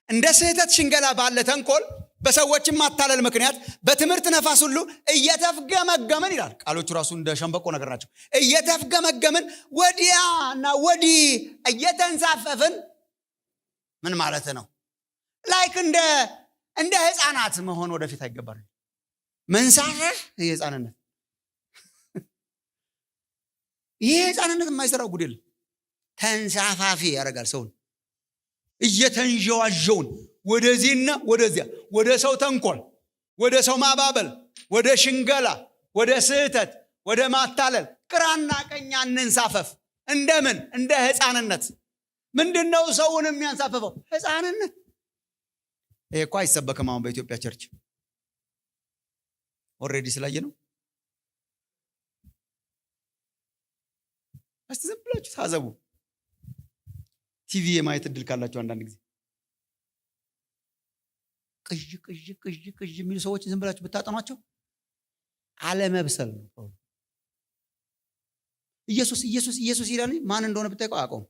እንደ ስህተት ሽንገላ ባለ ተንኮል በሰዎችም ማታለል ምክንያት በትምህርት ነፋስ ሁሉ እየተፍገመገምን ይላል። ቃሎቹ ራሱ እንደ ሸምበቆ ነገር ናቸው። እየተፍገመገምን ወዲያና ወዲህ እየተንሳፈፍን ምን ማለት ነው? ላይክ እንደ ህፃናት መሆን ወደፊት አይገባል። መንሳፈፍ የህፃንነት ይህ ህፃንነት የማይሰራው ጉድ የለም። ተንሳፋፊ ያደርጋል ሰውን። እየተንዠዋዠውን ወደዚህና ወደዚያ፣ ወደ ሰው ተንኮል፣ ወደ ሰው ማባበል፣ ወደ ሽንገላ፣ ወደ ስህተት፣ ወደ ማታለል፣ ግራና ቀኝ እንንሳፈፍ። እንደምን? እንደ ህፃንነት። ምንድነው ሰውን የሚያንሳፈፈው? ህፃንነት። ይሄ እኮ አይሰበክም አሁን በኢትዮጵያ ቸርች ኦልሬዲ ስላየ ነው። እስቲ ዝም ብላችሁ ታዘቡ። ቲቪ የማየት እድል ካላችሁ አንዳንድ ጊዜ ቅዥ የሚሉ ሰዎች ዝም ብላችሁ ብታጠኗቸው አለመብሰል ነው። ኢየሱስ ይላል ማን እንደሆነ ብታውቀው አያውቀውም።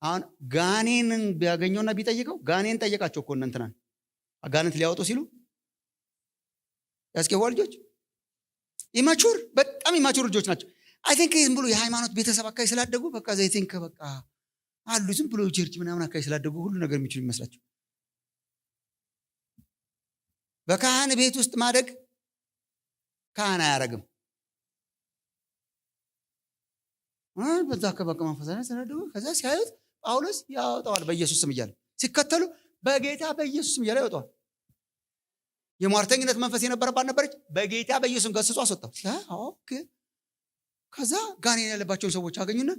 አሁን ጋኔንን ቢያገኘውና ቢጠይቀው ጋኔን ጠየቃቸው እኮ እንትናን አጋንንት ሊያወጡ ሲሉ ያስኬዋ ልጆች ኢማቹር በጣም ኢማቹር ልጆች ናቸው። አይ ቲንክ ዝም ብሎ የሃይማኖት ቤተሰብ አካባቢ ስላደጉ በቃ ዘይ ቲንክ በቃ አሉ ዝም ብሎ ቸርች ምናምን አካባቢ ስላደጉ ሁሉ ነገር የሚችሉ ይመስላቸው። በካህን ቤት ውስጥ ማደግ ካህን አያረግም። በዛ ከበቃ መንፈሳዊ ስላደጉ ከዛ ሲያዩት ጳውሎስ ያወጣዋል በኢየሱስ ስም እያለ ሲከተሉ በጌታ በኢየሱስ ስም እያለ ያወጣዋል። የሟርተኝነት መንፈስ የነበረባት ነበረች። በጌታ በኢየሱስ ገስጾ አስወጣው። ኦኬ ከዛ ጋኔን ያለባቸውን ሰዎች አገኙና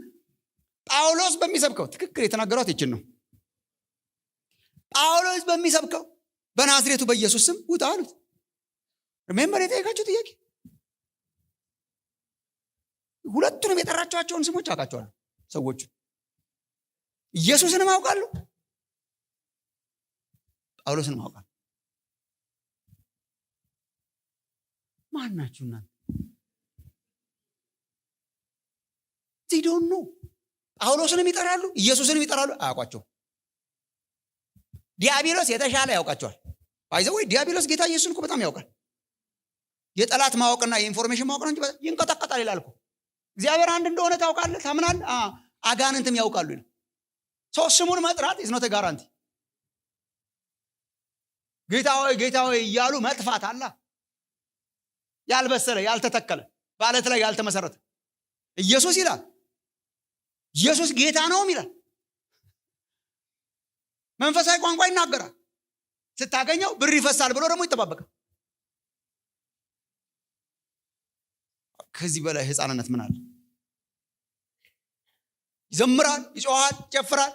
ጳውሎስ በሚሰብከው ትክክል የተናገሯት ይችን ነው። ጳውሎስ በሚሰብከው በናዝሬቱ በኢየሱስ ስም ውጣ አሉት። ሪሜምበር የጠየቃቸው ጥያቄ ሁለቱንም የጠራቸዋቸውን ስሞች አውቃቸዋለሁ። ሰዎቹ ኢየሱስንም አውቃለሁ፣ ጳውሎስንም አውቃለሁ። ማን ናችሁ እናንተ? ዚዶን ነው። ጳውሎስንም ይጠራሉ፣ ኢየሱስንም ይጠራሉ፣ አያውቋቸው። ዲያብሎስ የተሻለ ያውቃቸዋል። ባይዘው ዲያብሎስ ጌታ ኢየሱስን እኮ በጣም ያውቃል። የጠላት ማወቅና የኢንፎርሜሽን ማወቅ ነው እንጂ ይንቀጠቀጣል ይላል እኮ። እግዚአብሔር አንድ እንደሆነ ታውቃለህ፣ ታምናለህ፣ አጋንንትም ያውቃሉ ይላል። ሰው ስሙን መጥራት is not a guarantee። ጌታ ሆይ እያሉ መጥፋት አለ። ያልበሰለ ያልተተከለ በአለት ላይ ያልተመሰረተ ኢየሱስ ይላል። ኢየሱስ ጌታ ነው ይላል። መንፈሳዊ ቋንቋ ይናገራል። ስታገኘው ብር ይፈሳል ብሎ ደግሞ ይተባበቃል። ከዚህ በላይ ህፃንነት ምን አለ? ይዘምራል፣ ይጮሃል፣ ይጨፍራል።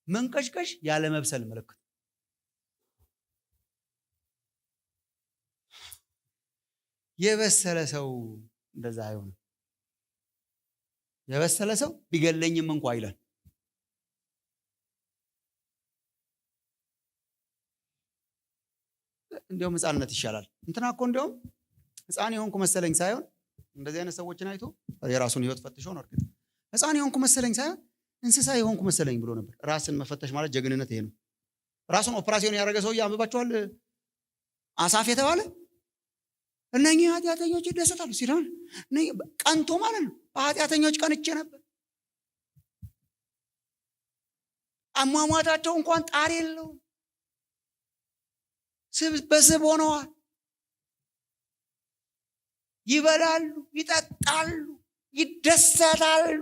መንቀሽቀሽ ያለ መብሰል ምልክት። የበሰለ ሰው እንደዛ አይሆንም። የበሰለ ሰው ቢገለኝም እንኳ ይላል። እንዲያውም ህፃንነት ይሻላል። እንትና እኮ እንዲያውም ህፃን የሆንኩ መሰለኝ ሳይሆን እንደዚህ አይነት ሰዎችን አይቶ የራሱን ህይወት ፈትሾ ነው። እርግጥ ህፃን የሆንኩ መሰለኝ ሳይሆን እንስሳ የሆንኩ መሰለኝ ብሎ ነበር። ራስን መፈተሽ ማለት ጀግንነት ይሄ ነው። ራሱን ኦፕራሲዮን ያደረገ ሰውዬ አንብባችኋል? አሳፍ የተባለ እነኚህ ኃጢአተኞች ይደሰታሉ ሲላል ቀንቶ ማለት ነው። በኃጢአተኞች ቀንቼ ነበር። አሟሟታቸው እንኳን ጣር የለውም። በስብ ሆነዋል። ይበላሉ፣ ይጠጣሉ፣ ይደሰታሉ።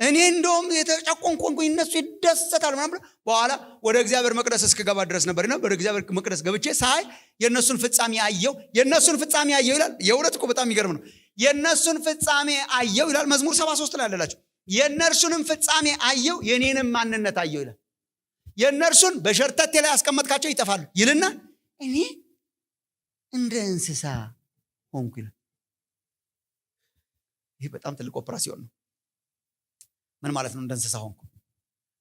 እኔ እንደውም የተጨቆንኩኝ እነሱ ይደሰታሉ ምናምን። በኋላ ወደ እግዚአብሔር መቅደስ እስክገባ ድረስ ነበርና ወደ እግዚአብሔር መቅደስ ገብቼ ሳይ የነሱን ፍጻሜ አየው። የነሱን ፍጻሜ አየው ይላል። የእውነት እኮ በጣም የሚገርም ነው። የነሱን ፍጻሜ አየው ይላል መዝሙር 73 ላይ አለላችሁ። የነርሱንም ፍጻሜ አየው፣ የኔንም ማንነት አየው ይላል። የነርሱን በሸርተቴ ላይ አስቀመጥካቸው ይጠፋሉ ይልና እኔ እንደ እንስሳ ሆንኩ ይላል። ይህ በጣም ትልቅ ኦፕራሲዮን ነው። ምን ማለት ነው? እንደ እንስሳ ሆንኩ።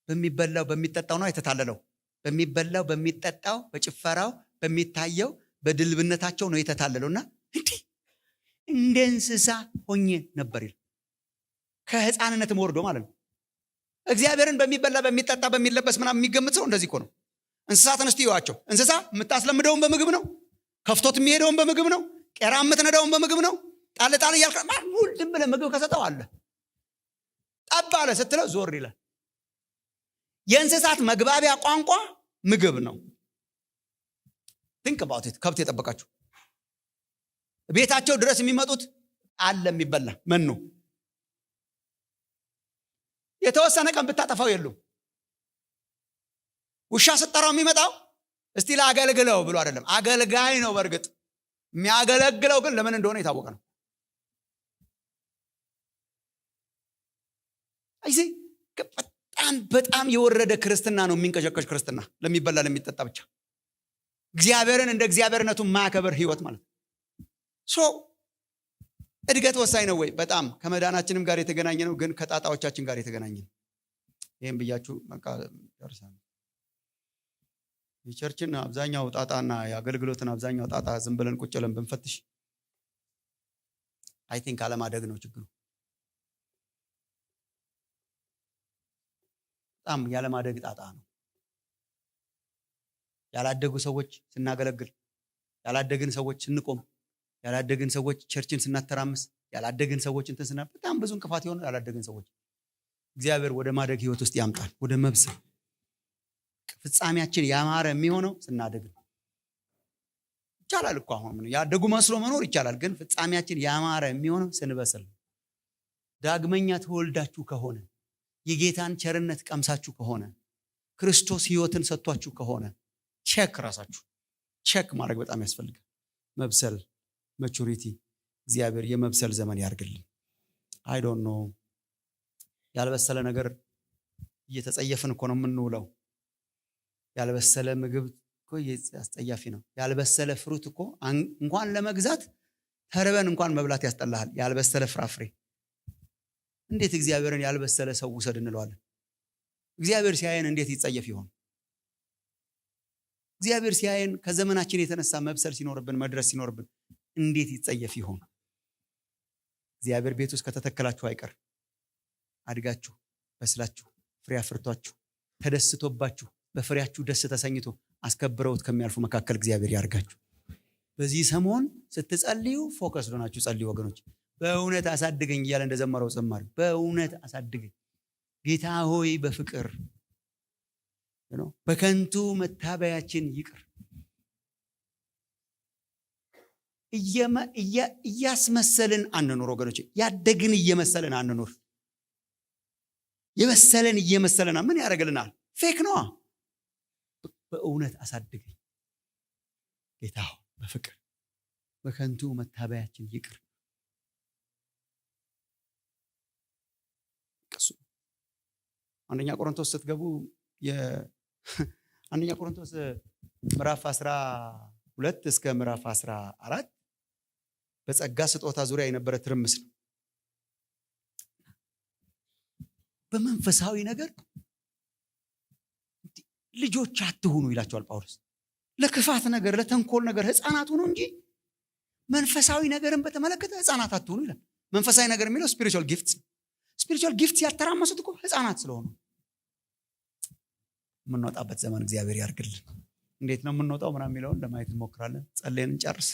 በሚበላው በሚጠጣው ነው የተታለለው። በሚበላው በሚጠጣው፣ በጭፈራው በሚታየው በድልብነታቸው ነው የተታለለውና እንደ እንስሳ ሆኜ ነበር ይላል። ከህፃንነትም ወርዶ ማለት ነው። እግዚአብሔርን በሚበላ በሚጠጣ በሚለበስ ምናምን የሚገምት ሰው እንደዚህ እኮ ነው። እንስሳትን እስቲ ይዋቸው። እንስሳ የምታስለምደውን በምግብ ነው። ከፍቶት የሚሄደውን በምግብ ነው። ቄራ የምትነዳውን በምግብ ነው። ጣል ጣል እያልክ ዝም ብለህ ምግብ ከሰጠው አለ ጠብ አለ ስትለው ዞር ይላል። የእንስሳት መግባቢያ ቋንቋ ምግብ ነው። think about it። ከብት የጠበቃችሁ ቤታቸው ድረስ የሚመጡት አለ የሚበላ መኖ። የተወሰነ ቀን ብታጠፋው የሉም። ውሻ ስጠራው የሚመጣው እስቲ ላገልግለው ብሎ አይደለም፣ አገልጋይ ነው። በእርግጥ የሚያገለግለው ግን ለምን እንደሆነ የታወቀ ነው። አይዚ በጣም የወረደ ክርስትና ነው የሚንቀሸቀሽ ክርስትና፣ ለሚበላ ለሚጠጣ ብቻ እግዚአብሔርን እንደ እግዚአብሔርነቱ ማያከብር ህይወት ማለት ሶ እድገት ወሳኝ ነው ወይ? በጣም ከመዳናችንም ጋር የተገናኘ ነው፣ ግን ከጣጣዎቻችን ጋር የተገናኘ ነው። ይህም ብያችሁ በቃ ጨርሳለሁ። የቸርችን አብዛኛው ጣጣና የአገልግሎትን አብዛኛው ጣጣ ዝም ብለን ቁጭ ብለን ብንፈትሽ አይ ቲንክ አለማደግ ነው ችግሩ። በጣም ያለማደግ ጣጣ ነው። ያላደጉ ሰዎች ስናገለግል፣ ያላደግን ሰዎች ስንቆም፣ ያላደግን ሰዎች ቸርችን ስናተራምስ፣ ያላደግን ሰዎች እንትን ስና በጣም ብዙ እንቅፋት የሆነ ያላደግን ሰዎች እግዚአብሔር ወደ ማደግ ህይወት ውስጥ ያምጣል። ወደ መብሰል ፍጻሜያችን ያማረ የሚሆነው ስናደግ ነው። ይቻላል እኮ አሁን ያደጉ መስሎ መኖር ይቻላል፣ ግን ፍጻሜያችን ያማረ የሚሆነው ስንበስል። ዳግመኛ ተወልዳችሁ ከሆነ የጌታን ቸርነት ቀምሳችሁ ከሆነ ክርስቶስ ህይወትን ሰጥቷችሁ ከሆነ ቼክ ራሳችሁ ቼክ ማድረግ በጣም ያስፈልጋል። መብሰል ማቹሪቲ እግዚአብሔር የመብሰል ዘመን ያርግልን። አይ ዶንት ኖ ያልበሰለ ነገር እየተጸየፍን እኮ ነው የምንውለው። ያልበሰለ ምግብ እኮ አስጸያፊ ነው። ያልበሰለ ፍሩት እኮ እንኳን ለመግዛት ተርበን እንኳን መብላት ያስጠላል። ያልበሰለ ፍራፍሬ እንዴት እግዚአብሔርን ያልበሰለ ሰው ውሰድ እንለዋለን? እግዚአብሔር ሲያየን እንዴት ይጸየፍ ይሆን? እግዚአብሔር ሲያየን ከዘመናችን የተነሳ መብሰል ሲኖርብን መድረስ ሲኖርብን እንዴት ይጸየፍ ይሆን? እግዚአብሔር ቤት ውስጥ ከተተከላችሁ አይቀር አድጋችሁ በስላችሁ ፍሬ አፍርቷችሁ ተደስቶባችሁ በፍሬያችሁ ደስ ተሰኝቶ አስከብረውት ከሚያልፉ መካከል እግዚአብሔር ያርጋችሁ። በዚህ ሰሞን ስትጸልዩ ፎከስ ሆናችሁ ጸልዩ ወገኖች። በእውነት አሳድገኝ እያለ እንደዘመረው ዘማሪ በእውነት አሳድገኝ ጌታ ሆይ በፍቅር በከንቱ መታበያችን ይቅር። እያስመሰልን አንኑር ወገኖች። ያደግን እየመሰልን አንኑር። የበሰለን እየመሰለን ምን ያደርግልናል? ፌክ ነዋ። በእውነት አሳድገኝ ጌታ ሆይ በፍቅር በከንቱ መታበያችን ይቅር። አንደኛ ቆሮንቶስ ስትገቡ አንደኛ ቆሮንቶስ ምዕራፍ 12 እስከ ምዕራፍ 14 በጸጋ ስጦታ ዙሪያ የነበረ ትርምስ ነው። በመንፈሳዊ ነገር ልጆች አትሁኑ ይላቸዋል ጳውሎስ። ለክፋት ነገር ለተንኮል ነገር ህፃናት ሁኑ እንጂ መንፈሳዊ ነገርን በተመለከተ ህፃናት አትሁኑ ይላል። መንፈሳዊ ነገር የሚለው ስፒሪቹዋል ጊፍትስ። ስፒሪቹዋል ጊፍትስ ያተራመሱት እኮ ህፃናት ስለሆኑ የምንወጣበት ዘመን እግዚአብሔር ያርግልን። እንዴት ነው የምንወጣው ምናምን የሚለውን ለማየት እንሞክራለን። ጸልየን እንጨርስ።